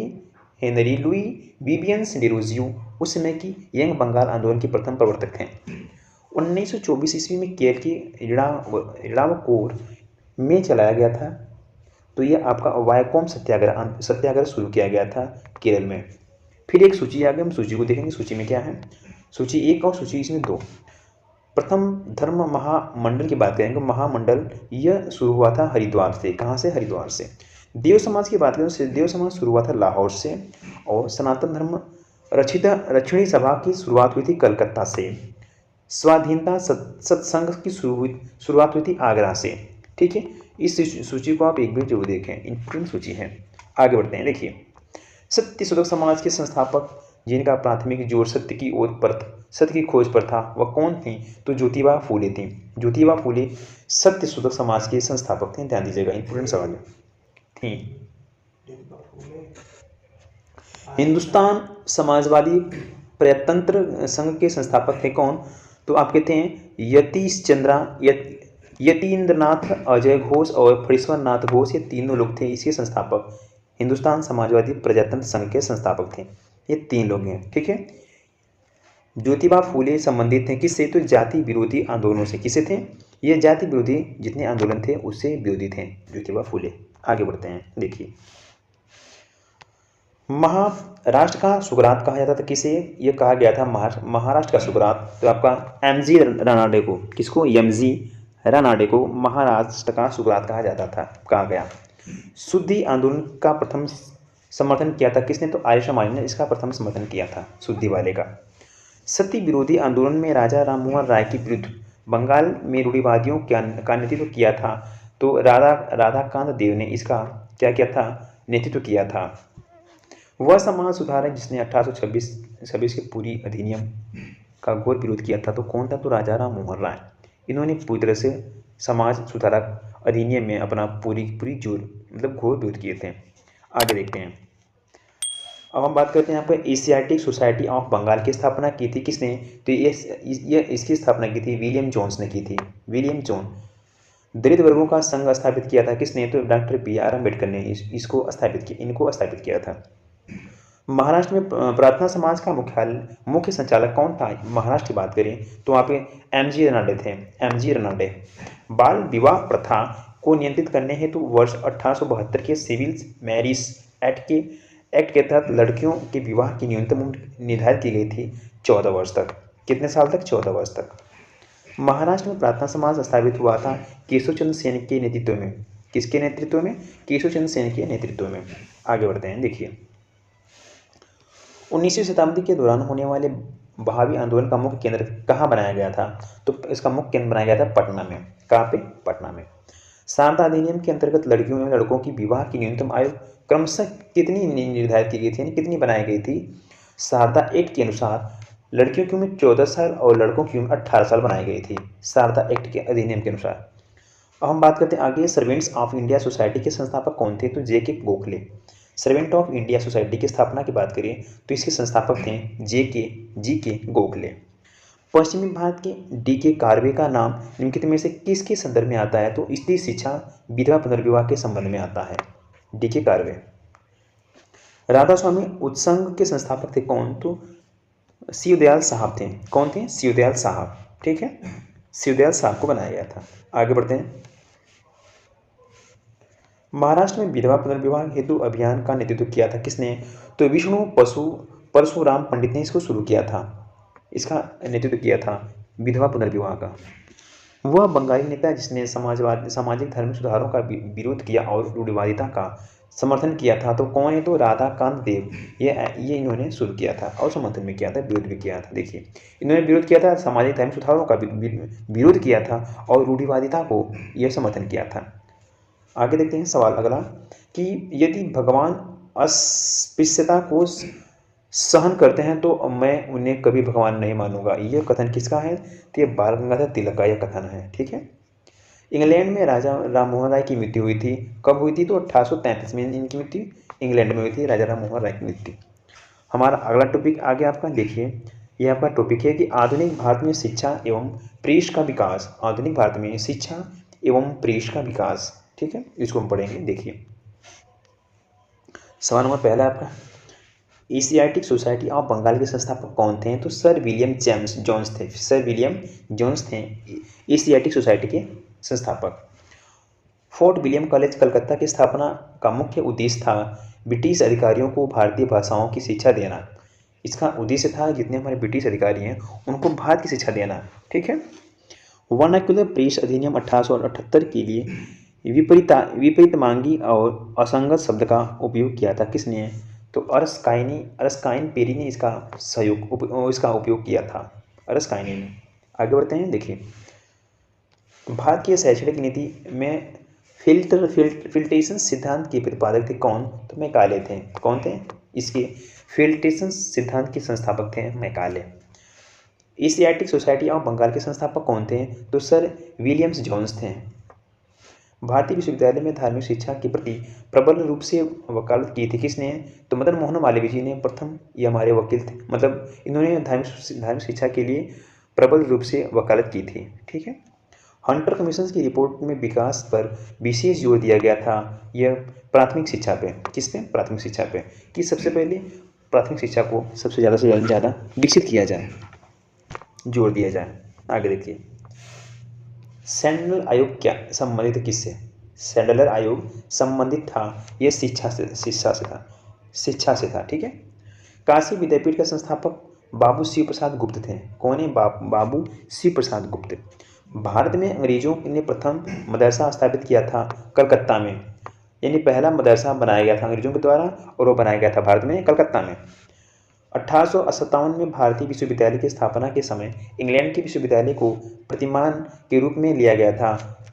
हेनरी लुई विवियंस डेरोजियो उस समय की यंग बंगाल आंदोलन के प्रथम प्रवर्तक थे। 1924 ईस्वी में केरल के इड़ावकोर में चलाया गया था, तो यह आपका वायकोम सत्याग्रह शुरू किया गया था केरल में। फिर एक सूची आ गई, हम सूची को देखेंगे। सूची में क्या है? सूची 1 और सूची इसमें 2। प्रथम धर्म महामंडल की बात करेंगे। महामंडल यह शुरू हुआ था हरिद्वार से। कहाँ से? हरिद्वार से। देव समाज की बात करें तो देव समाज शुरू हुआ था लाहौर से, और सनातन धर्म रक्षणी सभा की शुरुआत हुई थी कलकत्ता से। स्वाधीनता सत्संग की शुरुआत हुई थी आगरा से। ठीक है। इस सूची को आप एक बार जरूर देखें, इंपोर्टेंट सूची है। आगे बढ़ते हैं। देखिए सत्य शोधक समाज के संस्थापक जिनका प्राथमिक जोर सत्य की खोज पर था वह कौन थी? तो ज्योतिबा फूले थी। ज्योतिबा फूले सत्य शोधक समाज के संस्थापक थे। ध्यान दीजिएगा, इंपोर्टेंट सवाल थी। हिंदुस्तान समाजवादी प्रजातंत्र संघ के संस्थापक थे कौन? तो आप कहते हैं यतीन्द्रनाथ अजय घोष और फणीश्वर नाथ घोष, ये तीनों लोग थे इसके संस्थापक। हिंदुस्तान समाजवादी प्रजातंत्र संघ के संस्थापक थे ये 3 लोग हैं। ठीक है। ज्योतिबा फूले संबंधित थे किससे? तो जाति विरोधी आंदोलनों से। किससे थे? ये जाति विरोधी जितने आंदोलन थे उससे विरोधी थे ज्योतिबा फूले। आगे बढ़ते हैं, देखिए महाराष्ट्र का सुकरात कहा जाता था किसे? ये कहा गया था महाराष्ट्र का सुकरात तो आपका एमजी रानाडे को। किसको? एमजी रानाडे को महाराष्ट्र का सुकरात कहा जाता था, कहा गया। शुद्धि आंदोलन का प्रथम समर्थन किया था किसने? तो आर्य समाज ने इसका प्रथम समर्थन किया था, शुद्धि वाले का। सती विरोधी आंदोलन में राजा राममोहन राय के विरुद्ध बंगाल में रूढ़िवादियों का नेतृत्व किया था तो राधाकांत देव ने इसका क्या किया था? नेतृत्व किया था। वह समाज सुधारक जिसने 1826 के पूरी अधिनियम का घोर विरोध किया था तो कौन था? तो राजा राममोहन राय। इन्होंने पूरी तरह से समाज सुधारक अधिनियम में अपना पूरी जोर मतलब घोर विरोध किए थे। आगे देखते हैं, अब हम बात करते हैं यहाँ पर एशियाटिक सोसाइटी ऑफ बंगाल की स्थापना की थी किसने? तो ये इसकी स्थापना की थी विलियम जोन्स ने की थी। William zone. दलित वर्गों का संघ स्थापित किया था किसने? तो डॉक्टर BR अम्बेडकर ने इनको स्थापित किया था। महाराष्ट्र में प्रार्थना समाज का मुख्य संचालक कौन था? महाराष्ट्र की बात करें तो वहाँ पे MG रनाडे थे। MG रनाडे। बाल विवाह प्रथा को नियंत्रित करने हेतु वर्ष 1872 के सिविल मैरिज एक्ट के तहत लड़कियों के विवाह की न्यूनतम उम्र निर्धारित की गई थी 14 वर्ष तक। कितने साल तक? 14 वर्ष तक। महाराष्ट्र में प्रार्थना समाज स्थापित हुआ था केशव चंद्र सेन के नेतृत्व में। किसके नेतृत्व में? केशव चंद्र सेन के नेतृत्व में। आगे बढ़ते हैं, देखिए 19वीं शताब्दी के दौरान होने वाले भावी आंदोलन का मुख्य केंद्र कहाँ बनाया गया था? तो इसका मुख्य केंद्र बनाया गया था पटना में। कहाँ पे? पटना में। शारदा अधिनियम के अंतर्गत लड़कियों एवं लड़कों की विवाह की न्यूनतम आयु क्रमशः कितनी निर्धारित की गई थी, यानी कितनी बनाई गई थी? शारदा एक्ट के अनुसार लड़कियों की उम्र 14 साल और लड़कों की उम्र 18 साल बनाई गई थी, शारदा एक्ट के अधिनियम के अनुसार। अब हम बात करते हैं आगे, सर्वेंट्स ऑफ इंडिया सोसाइटी के संस्थापक कौन थे? तो JK Gokhale. Servant of India society की स्थापना की बात करें तो इसके संस्थापक थे JK गोखले। पश्चिमी भारत के DK कार्वे का नाम निम्नलिखित में से किसके संदर्भ में आता है? तो स्त्री शिक्षा विधवा पुनर्विवाह के संबंध में आता है, DK कार्वे। राधा स्वामी उत्संग के संस्थापक थे कौन? तो शिवदयाल साहब थे। कौन थे? शिवदयाल साहब। ठीक है, शिवदयाल साहब को बनाया गया था। आगे बढ़ते हैं, महाराष्ट्र में विधवा पुनर्विवाह हेतु अभियान का नेतृत्व किया था किसने? तो विष्णु परशुराम पंडित ने इसको शुरू किया था, इसका नेतृत्व किया था विधवा पुनर्विवाह का। वह बंगाली नेता जिसने सामाजिक धार्मिक सुधारों का विरोध किया और रूढ़िवादिता का समर्थन किया था तो कौन है? तो राधाकांत देव। ये इन्होंने शुरू किया था और समर्थन में किया था, विरोध भी किया था। देखिए इन्होंने विरोध किया था, सामाजिक धार्मिक सुधारों का विरोध किया था और रूढ़िवादिता को यह समर्थन किया था। आगे देखते हैं सवाल अगला कि यदि भगवान अस्पृश्यता को सहन करते हैं तो मैं उन्हें कभी भगवान नहीं मानूंगा। यह कथन किसका है? तो यह बाल गंगाधर तिलक का यह कथन है। ठीक है, इंग्लैंड में राजा राममोहन राय की मृत्यु हुई थी। कब हुई थी? तो 1833 में इनकी मृत्यु इंग्लैंड में हुई थी, राजा राममोहन राय की मृत्यु। हमारा अगला टॉपिक आगे आपका देखिए, यह आपका टॉपिक है कि आधुनिक भारत में शिक्षा एवं प्रेस का विकास। आधुनिक भारत में शिक्षा एवं प्रेस का विकास। ठीक है, इसको हम पढ़ेंगे। देखिए सवाल नंबर पहला आपका, एशियाटिक सोसाइटी ऑफ बंगाल के संस्थापक कौन थे? तो सर विलियम जोन्स थे। सर विलियम जोन्स थे एशियाटिक सोसाइटी के संस्थापक। फोर्ट विलियम कॉलेज कलकत्ता की स्थापना का मुख्य उद्देश्य था ब्रिटिश अधिकारियों को भारतीय भाषाओं की शिक्षा देना। इसका उद्देश्य था जितने हमारे ब्रिटिश अधिकारी हैं उनको भारत की शिक्षा देना। ठीक है, वर्नाक्युलर प्रेस अधिनियम 1878 के लिए विपरीत मांगी और असंगत शब्द का उपयोग किया था किसने? तो अरस्काइन पेरी ने इसका उपयोग किया था, अरस्काइनी ने। आगे बढ़ते हैं, देखिए भारत की शैक्षणिक नीति में फिल्ट्रेशन सिद्धांत के प्रतिपादक थे कौन? तो मैकाले थे। कौन थे? इसके फिल्ट्रेशन सिद्धांत के संस्थापक थे Macaulay. Asiatic Society of Bengal के संस्थापक कौन थे? तो सर विलियम्स जोन्स थे। भारतीय विश्वविद्यालय में धार्मिक शिक्षा के प्रति प्रबल रूप से वकालत की थी किसने? तो मदन मोहन मालवीय जी ने प्रथम ये हमारे वकील थे, मतलब इन्होंने धार्मिक शिक्षा के लिए प्रबल रूप से वकालत की थी। ठीक है, हंटर कमीशन की रिपोर्ट में विकास पर विशेष जोर दिया गया था, यह प्राथमिक शिक्षा पे। किस पे? प्राथमिक शिक्षा पे, कि सबसे पहले प्राथमिक शिक्षा को सबसे ज़्यादा से ज़्यादा विकसित किया जाए। जोर दिया जाए। आगे देखिए, सैंडलर आयोग क्या संबंधित किससे? सैंडलर आयोग संबंधित था यह शिक्षा से था। ठीक है। काशी विद्यापीठ के संस्थापक बाबू शिव प्रसाद गुप्त थे। कौन है? बाबू शिव प्रसाद गुप्त। भारत में अंग्रेजों ने प्रथम मदरसा स्थापित किया था कलकत्ता में, यानी पहला मदरसा बनाया गया था अंग्रेजों के द्वारा और वो बनाया गया था भारत में कलकत्ता में। 1857 में भारतीय विश्वविद्यालय की स्थापना के समय इंग्लैंड के विश्वविद्यालय को प्रतिमान के रूप में लिया गया था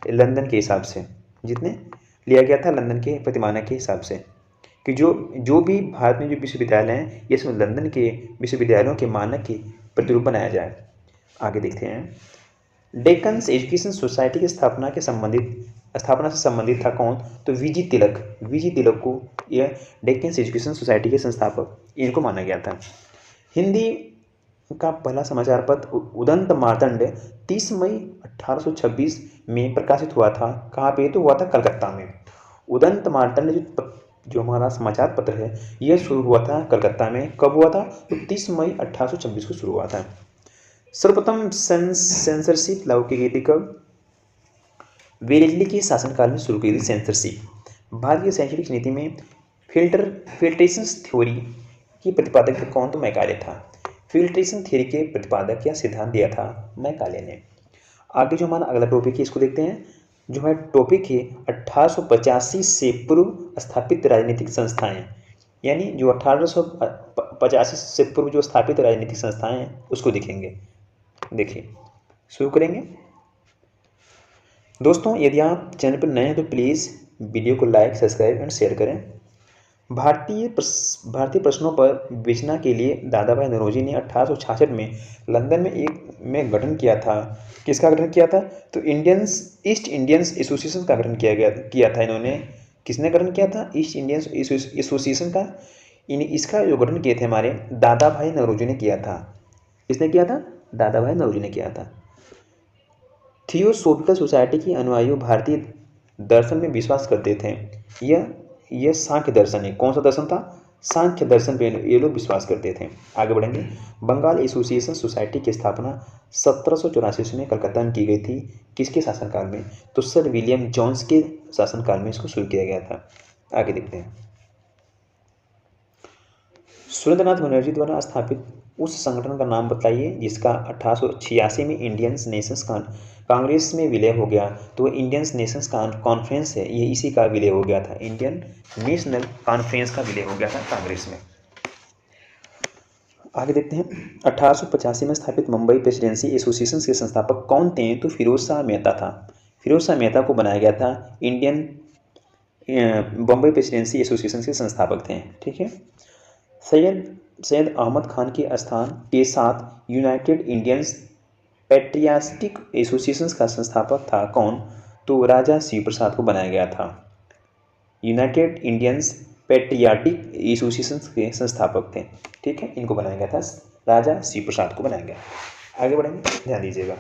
लंदन के हिसाब से, जितने लिया गया था लंदन के प्रतिमानक के हिसाब से, कि जो भी भारत में जो विश्वविद्यालय हैं ये सब लंदन के विश्वविद्यालयों के मानक के प्रतिरूप बनाया जाए। आगे देखते हैं, डेक्कन एजुकेशन सोसाइटी की स्थापना से संबंधित था कौन? तो वीजी तिलक को यह डेक्कन एजुकेशन सोसाइटी के संस्थापक इनको माना गया था। हिंदी का पहला समाचार पत्र उदंत मार्तंड 30 मई 1826 में प्रकाशित हुआ था। कहाँ पे? तो हुआ था कलकत्ता में। उदंत मार्तंड जो हमारा समाचार पत्र है यह शुरू हुआ था कलकत्ता में। कब हुआ था? तो 30 मई 1826 को शुरू हुआ था। सर्वप्रथम सेंसरशिप लागू की गई थी कब? वेलेस्ली के शासनकाल में शुरू की गई सेंसरशिप। भारतीय शैक्षणिक नीति में फिल्ट्रेशन थ्योरी की प्रतिपादक कौन? तो मैकाले था। फिल्ट्रेशन थ्योरी के प्रतिपादक या सिद्धांत दिया था मैकाले ने। आगे जो हमारा अगला टॉपिक है इसको देखते हैं। जो है टॉपिक है 1885 से पूर्व स्थापित राजनीतिक संस्थाएं, यानी जो 1885 से पूर्व जो स्थापित राजनीतिक संस्थाएं हैं उसको देखेंगे। देखिए, शुरू करेंगे। दोस्तों, यदि आप चैनल पर नए हैं तो प्लीज़ वीडियो को लाइक, सब्सक्राइब एंड शेयर करें। भारतीय प्रश्नों पर विवेचना के लिए दादा भाई नौरोजी ने 1866 में लंदन में गठन किया था। किसका गठन किया था? तो ईस्ट इंडियंस एसोसिएशन का गठन किया था इन्होंने। किसने गठन किया था? ईस्ट इंडियंस एसोसिएशन का। इसका जो गठन किए थे हमारे दादा भाई नौरोजी ने किया था। किसने किया था? दादा भाई नौरोजी ने किया था। थियोसॉफिकल सोसाइटी के अनुयायी भारतीय दर्शन में विश्वास करते थे। यह सांख्य दर्शन है। कौन सा दर्शन था? सांख्य दर्शन पे ये लोग विश्वास करते थे। आगे बढ़ेंगे। बंगाल एसोसिएशन सोसाइटी की स्थापना 1784 में कलकत्ता में की गई थी। किसके शासनकाल में? तो सर विलियम जोन्स के शासनकाल में इसको शुरू किया गया था। आगे देखते हैं। सुरेंद्रनाथ बनर्जी द्वारा स्थापित उस संगठन का नाम बताइए जिसका 1886 में इंडियन नेशंस कांग्रेस में विलय हो गया। तो इंडियन नेशंस कॉन्फ्रेंस है, ये इसी का विलय हो गया था। इंडियन नेशनल कॉन्फ्रेंस का विलय हो गया था कांग्रेस में। आगे देखते हैं। 1885 में स्थापित मुंबई प्रेसिडेंसी एसोसिएशन के संस्थापक कौन थे? तो फिरोज शाह मेहता था। फिरोज शाह मेहता को बनाया गया था इंडियन बम्बई प्रेसिडेंसी एसोसिएशन के संस्थापक थे। ठीक है। सैयद अहमद खान के स्थान के साथ यूनाइटेड इंडियंस पैट्रियाटिक एसोसिएशन का संस्थापक था कौन? तो राजा शिव प्रसाद को बनाया गया था। यूनाइटेड इंडियंस पैट्रियाटिक एसोसिएशन के संस्थापक थे। ठीक है, इनको बनाया गया था, राजा शिव प्रसाद को बनाया गया। आगे बढ़ेंगे, ध्यान दीजिएगा।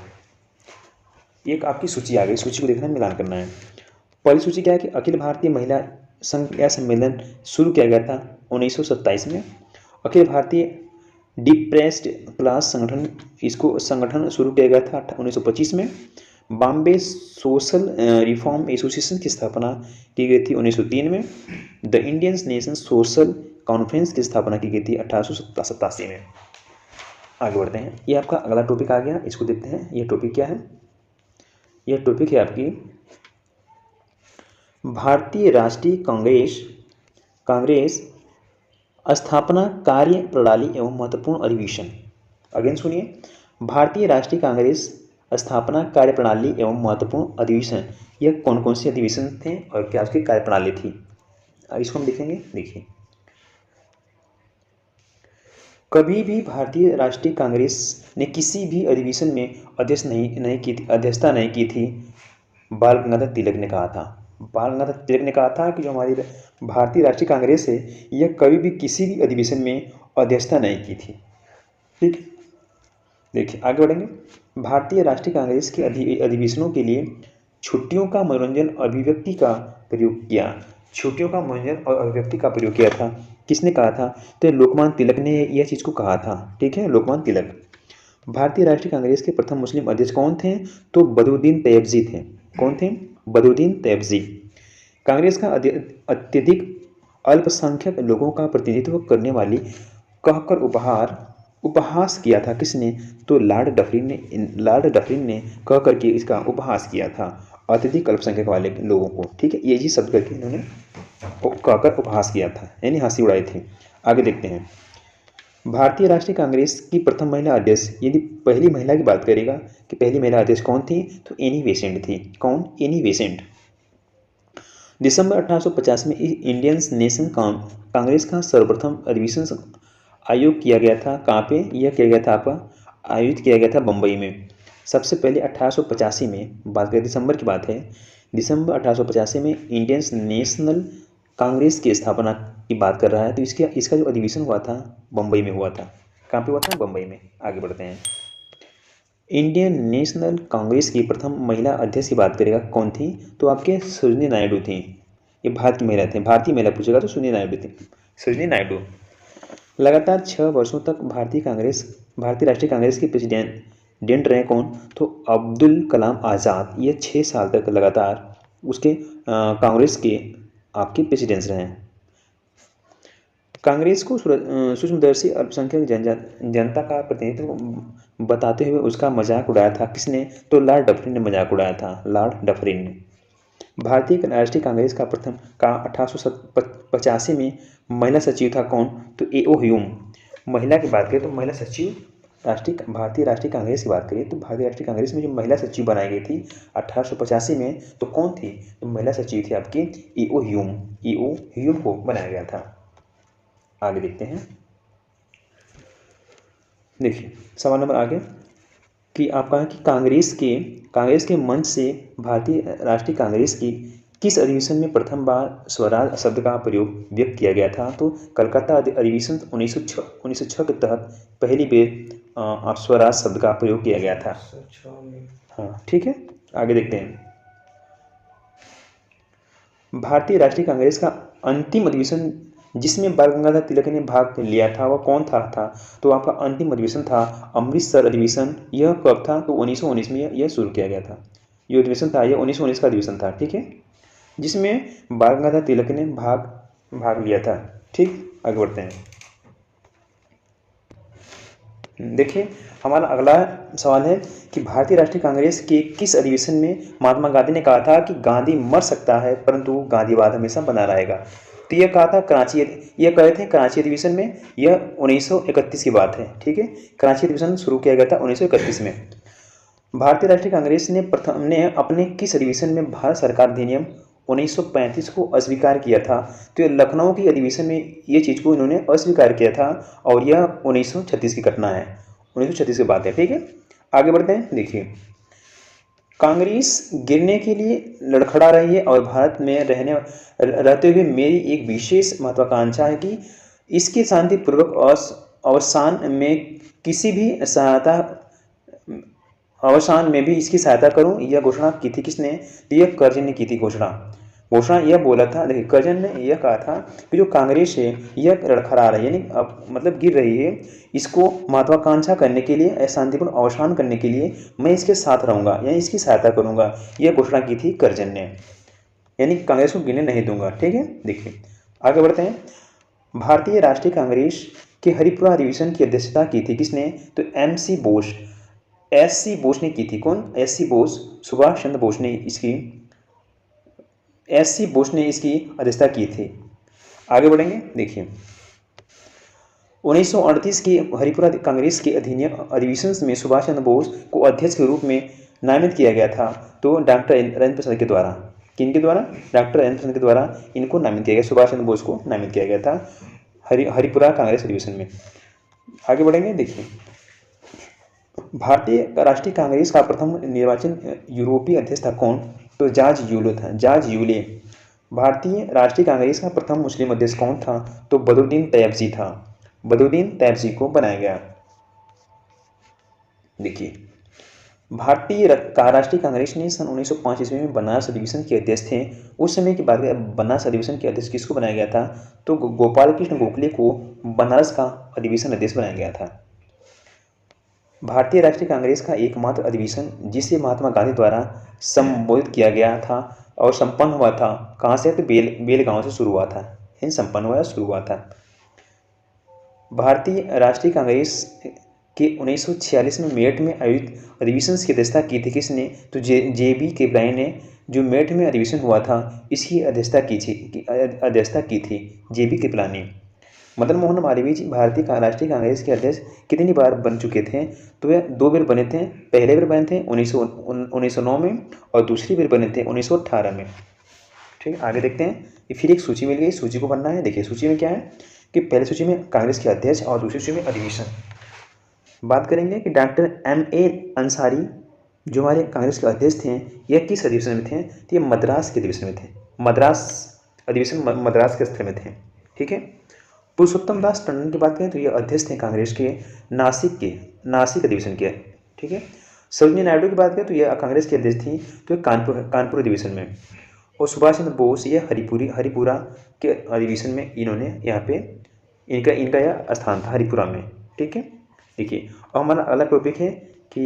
एक आपकी सूची आ गई, सूची को देखना, मिलान करना है। पहली सूची क्या है कि अखिल भारतीय महिला संघ या सम्मेलन शुरू किया गया था 1927 में। अखिल भारतीय डिप्रेस्ड क्लास संगठन शुरू किया गया था 1925 में। बॉम्बे सोशल रिफॉर्म एसोसिएशन की स्थापना की गई थी 1903 में। The Indian nation social conference की स्थापना की गई थी 1887 में। आगे बढ़ते हैं। ये आपका अगला टॉपिक आ गया, इसको देखते हैं। ये टॉपिक क्या है? यह टॉपिक है आपकी भारतीय राष्ट्रीय कांग्रेस स्थापना कार्य प्रणाली एवं महत्वपूर्ण अधिवेशन। अगेन सुनिए, भारतीय राष्ट्रीय कांग्रेस स्थापना कार्य प्रणाली एवं महत्वपूर्ण अधिवेशन, यह कौन कौन से अधिवेशन थे और क्या उसकी कार्य प्रणाली थी, इसको हम देखेंगे। देखिए, कभी भी भारतीय राष्ट्रीय कांग्रेस ने किसी भी अधिवेशन में अध्यक्षता नहीं की थी। बाल गंगाधर तिलक ने कहा था। बाल गंगाधर तिलक ने कहा था कि जो हमारी भारतीय राष्ट्रीय कांग्रेस है यह कभी भी किसी भी अधिवेशन में अध्यक्षता नहीं की थी। ठीक, देखिए आगे बढ़ेंगे। भारतीय राष्ट्रीय कांग्रेस के अधिवेशनों के लिए छुट्टियों का मनोरंजन अभिव्यक्ति का प्रयोग किया। छुट्टियों का मनोरंजन और अभिव्यक्ति का प्रयोग किया था। किसने कहा था? तो लोकमान्य तिलक ने यह चीज़ को कहा था। ठीक है, लोकमान्य तिलक। भारतीय राष्ट्रीय कांग्रेस के प्रथम मुस्लिम अध्यक्ष कौन थे? तो बदरुद्दीन तैयबजी थे। कौन थे? बदरुद्दीन तैयबजी। कांग्रेस का अत्यधिक अल्पसंख्यक लोगों का प्रतिनिधित्व करने वाली कहकर उपहास किया था किसने? तो लॉर्ड डफरिन ने कह करके इसका उपहास किया था अत्यधिक अल्पसंख्यक वाले लोगों को। ठीक है, ये जी शब्द करके इन्होंने कहकर उपहास किया था, यानी हंसी उड़ाई थी। आगे देखते हैं, भारतीय राष्ट्रीय कांग्रेस की प्रथम महिला अध्यक्ष, यदि पहली महिला की बात करेगा कि पहली महिला अध्यक्ष कौन थी, तो एनी बेसेंट थी। कौन? Annie Besant. दिसंबर 1850 में इंडियन नेशनल कांग्रेस का सर्वप्रथम अधिवेशन आयोजित किया गया था। कहाँ पे यह किया गया था? आपका आयोजित किया गया था बम्बई में। सबसे पहले 1885 में बात करें, दिसंबर की बात है, दिसंबर 1885 में इंडियन नेशनल कांग्रेस की स्थापना की बात कर रहा है। तो इसका जो अधिवेशन हुआ था बम्बई में हुआ था। कहाँ पे हुआ था? बम्बई में। आगे बढ़ते हैं, इंडियन नेशनल कांग्रेस की प्रथम महिला अध्यक्ष की बात करेगा कौन थी? तो आपके सरोजिनी नायडू थी। ये भारत की महिला थे, भारतीय महिला पूछेगा तो सरोजिनी नायडू थी, सरोजिनी नायडू। लगातार 6 वर्षों तक भारतीय राष्ट्रीय कांग्रेस के प्रेसिडेंट रहे कौन? तो अब्दुल कलाम आज़ाद। ये 6 साल तक लगातार उसके कांग्रेस के आपके प्रेसिडेंट्स रहे। कांग्रेस को सूक्ष्मदर्शी अल्पसंख्यक जनता का प्रतिनिधित्व बताते हुए उसका मजाक उड़ाया था किसने? तो लॉर्ड डफरिन ने मजाक उड़ाया था, लॉर्ड डफरिन ने। भारतीय राष्ट्रीय कांग्रेस का प्रथम का 1885 में महिला सचिव था कौन? तो ए.ओ. ह्यूम। महिला की बात करें तो महिला सचिव भारतीय राष्ट्रीय कांग्रेस की बात करें तो भारतीय राष्ट्रीय कांग्रेस में जो महिला सचिव बनाई गई थी 1885 में, तो कौन थी? तो महिला सचिव थी आपकी ए.ओ. ह्यूम। ए.ओ. ह्यूम को बनाया गया था। आगे देखते हैं, देखिए सवाल नंबर आगे कि आपका है कि कांग्रेस के मंच से भारतीय राष्ट्रीय कांग्रेस की किस अधिवेशन में प्रथम बार स्वराज शब्द का प्रयोग व्यक्त किया गया था? तो कलकत्ता अधिवेशन 1906 के तहत पहली बार स्वराज शब्द का प्रयोग किया गया था। हाँ ठीक है, आगे देखते हैं, भारतीय राष्ट्रीय कांग्रेस का अंतिम अधिवेशन जिसमें बाल गंगाधर तिलक ने भाग लिया था वह कौन था? तो आपका अंतिम अधिवेशन था अमृतसर अधिवेशन। यह कब था? तो 1919 में यह शुरू किया गया था। ये अधिवेशन था, यह 1919 का अधिवेशन था। ठीक है, जिसमें बाल गंगाधर तिलक ने भाग लिया था। ठीक, आगे बढ़ते हैं, देखिए हमारा अगला सवाल है कि भारतीय राष्ट्रीय कांग्रेस के किस अधिवेशन में महात्मा गांधी ने कहा था कि गांधी मर सकता है परंतु गांधीवाद हमेशा बना रहेगा? तो यह कहा था यह कहे थे कराची अधिवेशन में। यह 1931 की बात है। ठीक है, कराची अधिवेशन शुरू किया गया था 1931 में। भारतीय राष्ट्रीय कांग्रेस ने अपने किस अधिवेशन में भारत सरकार अधिनियम 1935 को अस्वीकार किया था? तो ये लखनऊ की अधिवेशन में ये चीज़ को इन्होंने अस्वीकार किया था और यह 1936 की घटना है, 1936 की बात है। ठीक है, आगे बढ़ते हैं, देखिए कांग्रेस गिरने के लिए लड़खड़ा रही है और भारत में रहते हुए मेरी एक विशेष महत्वाकांक्षा है कि इसके शांतिपूर्वक अवसान में भी इसकी सहायता करूं। यह घोषणा की थी किसने? यह कर्जन ने की थी घोषणा यह बोला था। देखिए कर्जन ने यह कहा था कि जो कांग्रेस है यह लड़खड़ा रही है, यानी अब मतलब गिर रही है, इसको महत्वाकांक्षा करने के लिए, शांतिपूर्ण अवसान करने के लिए मैं इसके साथ रहूंगा, यानी इसकी सहायता करूंगा। यह घोषणा की थी कर्जन ने, यानी कांग्रेस को गिरने नहीं दूंगा। ठीक है, देखिए आगे बढ़ते हैं, भारतीय राष्ट्रीय कांग्रेस के हरिपुरा अधिवेशन की अध्यक्षता की थी किसने? तो एस.सी. बोस ने की थी। कौन? एस.सी. बोस, सुभाष चंद्र बोस ने एस.सी. बोस ने इसकी अध्यक्षता की थी। आगे बढ़ेंगे, देखिए 1938 की हरिपुरा कांग्रेस के अधिवेशन में सुभाष चंद्र बोस को अध्यक्ष के रूप में नामित किया गया था। तो डॉक्टर राजेंद्र प्रसाद के द्वारा, किनके द्वारा? डॉक्टर राजेंद्र प्रसाद के द्वारा इनको नामित किया गया, सुभाष चंद्र बोस को नामित किया गया था हरिपुरा कांग्रेस अधिवेशन में। आगे बढ़ेंगे, देखिए भारतीय राष्ट्रीय कांग्रेस का प्रथम निर्वाचन यूरोपीय अध्यक्ष था कौन? तो जॉर्ज यूले। भारतीय राष्ट्रीय कांग्रेस का प्रथम मुस्लिम अध्यक्ष कौन था? तो बदरुद्दीन तैयबजी था, बदरुद्दीन तैयबजी को बनाया गया। देखिए भारतीय राष्ट्रीय कांग्रेस ने सन 1905 ईस्वी में बनारस अधिवेशन के अध्यक्ष थे। उस समय की बात करें, बनारस अधिवेशन के अध्यक्ष किसको बनाया गया था? तो गोपाल कृष्ण गोखले को बनारस का अधिवेशन अध्यक्ष बनाया गया था। भारतीय राष्ट्रीय कांग्रेस का एकमात्र अधिवेशन जिसे महात्मा गांधी द्वारा संबोधित किया गया था और संपन्न हुआ था, कहाँ से? तो बेलगांव से शुरू हुआ था, संपन्न हुआ, शुरू हुआ था। भारतीय राष्ट्रीय कांग्रेस के 1946 में मेरठ में आयोजित अधिवेशन की अध्यक्षता की थी किसने? तो JB कृपलानी ने, जो मेरठ में अधिवेशन हुआ था इसकी अध्यक्षता की थी JB कृपलानी। मदन मोहन मालवीय जी भारतीय राष्ट्रीय कांग्रेस के अध्यक्ष कितनी बार बन चुके थे? तो वे 2 बार बने थे। पहले बार बने थे 1909 में और दूसरी बार बने थे 1918 में। ठीक है, आगे देखते हैं। फिर एक सूची मिल गई, सूची को बनना है। देखिए सूची में क्या है कि पहले सूची में कांग्रेस के अध्यक्ष और दूसरी सूची में अधिवेशन। बात करेंगे कि डॉक्टर M.A. अंसारी जो हमारे कांग्रेस के अध्यक्ष थे, यह किस अधिवेशन में थे? तो ये मद्रास के अधिवेशन में थे। मद्रास अधिवेशन मद्रास के स्थल में थे। ठीक है। पुरुषोत्तम दास टंडन की बात करें तो ये अध्यक्ष थे कांग्रेस के नासिक अधिवेशन के। ठीक है। सरोजिनी नायडू की बात करें तो यह कांग्रेस की अध्यक्ष थी तो कानपुर अधिवेशन में। और सुभाष चंद्र बोस ये हरिपुरा के अधिवेशन में इन्होंने यहाँ पे इनका यह स्थान था हरिपुरा में। ठीक है। देखिए और हमारा अगला टॉपिक है कि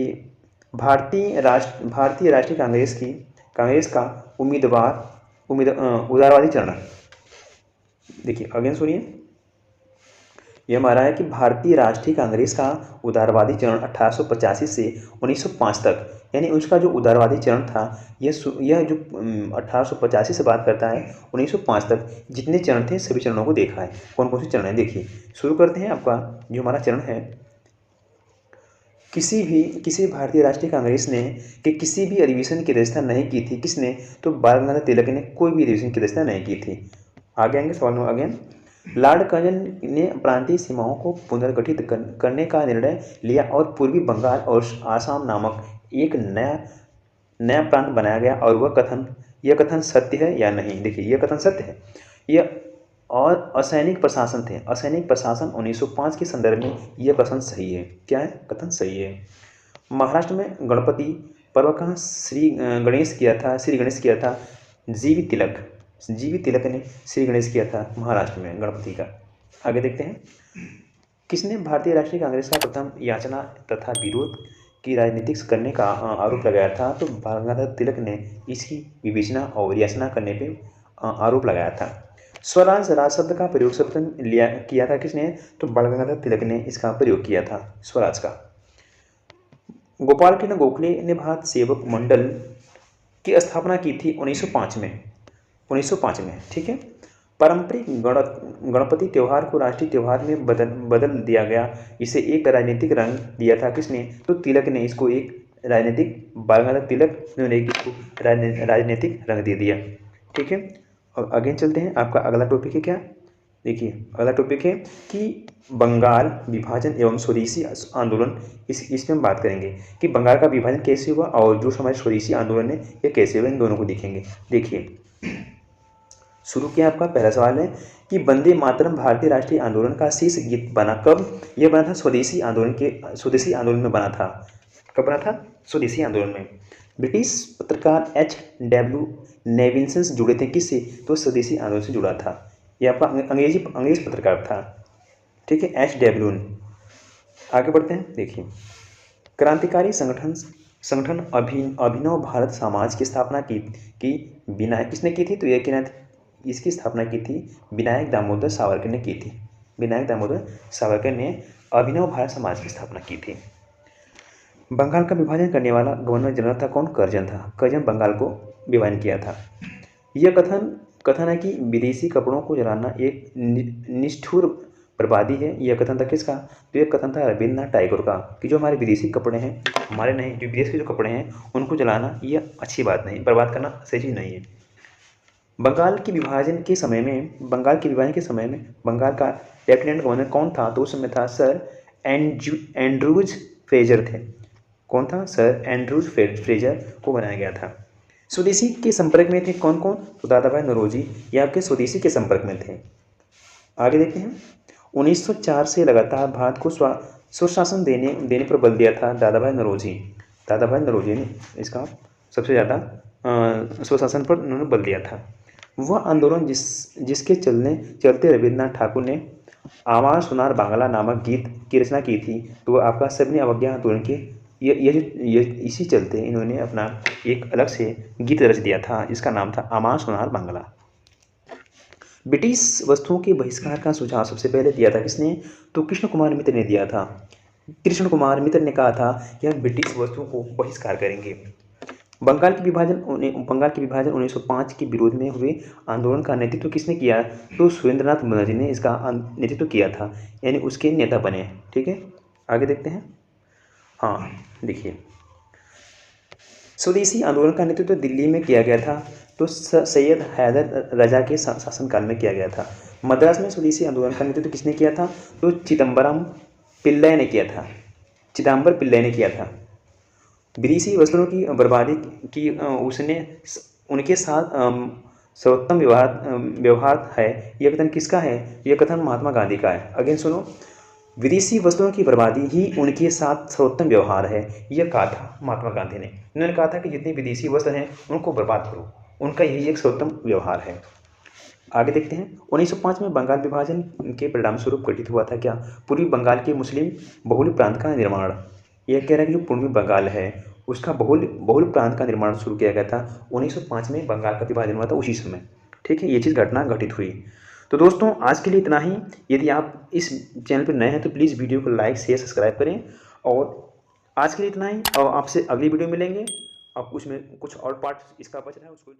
भारतीय राष्ट्रीय कांग्रेस का उदारवादी चरण। देखिए अगेन सुनिए, यह हमारा है कि भारतीय राष्ट्रीय कांग्रेस का उदारवादी चरण 1885 से 1905 तक, यानी उसका जो उदारवादी चरण था यह जो 1885 से बात करता है 1905 तक जितने चरण थे सभी चरणों को देखा है। कौन कौन से चरण हैं देखिए। शुरू करते हैं। आपका जो हमारा चरण है, किसी भारतीय राष्ट्रीय कांग्रेस ने कि किसी भी अधिवेशन की अध्यक्षता नहीं की थी। किसने? तो बाल गंगाधर तिलक ने कोई भी अधिवेशन की अध्यक्षता नहीं की थी। आगे आएंगे सवाल नंबर अगेन। लॉर्ड कर्जन ने प्रांतीय सीमाओं को पुनर्गठित करने का निर्णय लिया और पूर्वी बंगाल और आसाम नामक एक नया प्रांत बनाया गया। और यह कथन सत्य है या नहीं? देखिए यह कथन सत्य है। यह और असैनिक प्रशासन थे। असैनिक प्रशासन 1905 के संदर्भ में यह कथन सही है। क्या है? कथन सही है। महाराष्ट्र में गणपति पर्व का श्री गणेश किया था जीवी तिलक ने श्री गणेश किया था महाराष्ट्र में गणपति का। आगे देखते हैं। किसने भारतीय राष्ट्रीय कांग्रेस का प्रथम याचना तथा विरोध की राजनीतिक करने का आरोप लगाया था? तो बाल गंगाधर तिलक ने इसकी विवेचना और याचना करने पे आरोप लगाया था। स्वराज राज शब्द का प्रयोग किया था किसने? तो बाल गंगाधर तिलक ने इसका प्रयोग किया था स्वराज का। गोपाल कृष्ण गोखले ने भारत सेवक मंडल की स्थापना की थी 1905 में। ठीक है। पारंपरिक गणपति त्यौहार को राष्ट्रीय त्यौहार में बदल दिया गया। इसे एक राजनीतिक रंग दिया था किसने? तो तिलक ने इसको एक बाल गंगाधर तिलक ने इसको राजनीतिक रंग दे दिया। ठीक है। और आगे चलते हैं। आपका अगला टॉपिक है क्या? देखिए अगला टॉपिक है कि बंगाल विभाजन एवं स्वदेशी आंदोलन। इसमें बात करेंगे कि बंगाल का विभाजन कैसे हुआ और जो हमारे स्वदेशी आंदोलन है ये कैसे हुआ, इन दोनों को देखेंगे। देखिए शुरू किया। आपका पहला सवाल है कि वंदे मातरम भारतीय राष्ट्रीय आंदोलन का शीर्ष गीत बना कब? यह बना था स्वदेशी आंदोलन में बना था। कब बना था? स्वदेशी आंदोलन में। ब्रिटिश पत्रकार H.W. नेविल्सन जुड़े थे किससे? तो स्वदेशी आंदोलन से जुड़ा था। यह आपका अंग्रेज पत्रकार था। ठीक है, H.W. आगे बढ़ते हैं। देखिए क्रांतिकारी संगठन अभिनव भारत समाज की स्थापना की किसने की थी? तो यह इसकी स्थापना की थी विनायक दामोदर सावरकर ने की थी। विनायक दामोदर सावरकर ने अभिनव भारत समाज की स्थापना की थी। बंगाल का विभाजन करने वाला गवर्नर जनरल था कौन? कर्जन था। कर्जन बंगाल को विभाजन किया था। यह कथन है कि विदेशी कपड़ों को जलाना एक निष्ठुर बर्बादी है। यह कथन था किसका? तो यह कथन था रविन्द्रनाथ टैगोर का कि जो हमारे विदेशी कपड़े हैं, हमारे नहीं, जो विदेश के जो कपड़े हैं उनको जलाना यह अच्छी बात नहीं, बर्बाद करना सही चीज़ नहीं है। बंगाल के विभाजन के समय में बंगाल का लेफ्टिनेंट गवर्नर कौन था? तो उस समय था सर एंड्रूज फ्रेजर थे। कौन था? सर एंड्रूज फ्रेजर को बनाया गया था। स्वदेशी के संपर्क में थे कौन? तो दादा भाई नौरोजी ये आपके स्वदेशी के संपर्क में थे। आगे देखते हैं। 1904 से लगातार भारत को स्वशासन देने पर बल दिया था दादा भाई नौरोजी ने इसका सबसे ज़्यादा स्वशासन पर उन्होंने बल दिया था। वह आंदोलन जिसके चलते रविन्द्रनाथ ठाकुर ने आवाज़ सुनार बांग्ला नामक गीत की रचना की थी, तो आपका सविनय अवज्ञा आंदोलन के ये इसी चलते इन्होंने अपना एक अलग से गीत रच दिया था, जिसका नाम था आमार सोनार बांग्ला। ब्रिटिश वस्तुओं के बहिष्कार का सुझाव सबसे पहले दिया था किसने? तो कृष्ण कुमार मित्र ने दिया था। कृष्ण कुमार मित्र ने कहा था कि हम ब्रिटिश वस्तुओं को बहिष्कार करेंगे। बंगाल की विभाजन 1905 के विरोध में हुए आंदोलन का नेतृत्व किसने किया? तो सुरेंद्रनाथ बनर्जी ने इसका नेतृत्व किया था, यानी उसके नेता बने। ठीक है, आगे देखते हैं। हाँ देखिए, स्वदेशी आंदोलन का नेतृत्व दिल्ली में किया गया था, तो सैयद हैदर रजा के शासनकाल में किया गया था। मद्रास में स्वदेशी आंदोलन का नेतृत्व किसने किया था? तो चिदम्बरम पिल्लई ने किया था। चिदम्बर पिल्लई ने किया था। विदेशी वस्त्रों की बर्बादी की उसने उनके साथ सर्वोत्तम व्यवहार है, यह कथन किसका है? यह कथन महात्मा गांधी का है। अगेन सुनो, विदेशी वस्तुओं की बर्बादी ही उनके साथ सर्वोत्तम व्यवहार है, यह कहा था महात्मा गांधी ने। उन्होंने कहा था कि जितने विदेशी वस्त्र हैं उनको बर्बाद करो, उनका यही एक सर्वोत्तम व्यवहार है। आगे देखते हैं। 1905 में बंगाल विभाजन के परिणाम स्वरूप गठित हुआ था क्या? पूर्वी बंगाल के मुस्लिम बहुल प्रांत का निर्माण। यह कह रहा है कि जो पूर्वी बंगाल है उसका बहुल प्रांत का निर्माण शुरू किया गया था 1905 में। बंगाल का विभाजन हुआ था उसी समय। ठीक है, ये चीज़ घटना घटित हुई। तो दोस्तों आज के लिए इतना ही। यदि आप इस चैनल पर नए हैं तो प्लीज़ वीडियो को लाइक शेयर सब्सक्राइब करें। और आज के लिए इतना ही, और आपसे अगली वीडियो मिलेंगे। अब उसमें कुछ और पार्ट इसका बच रहा है उसको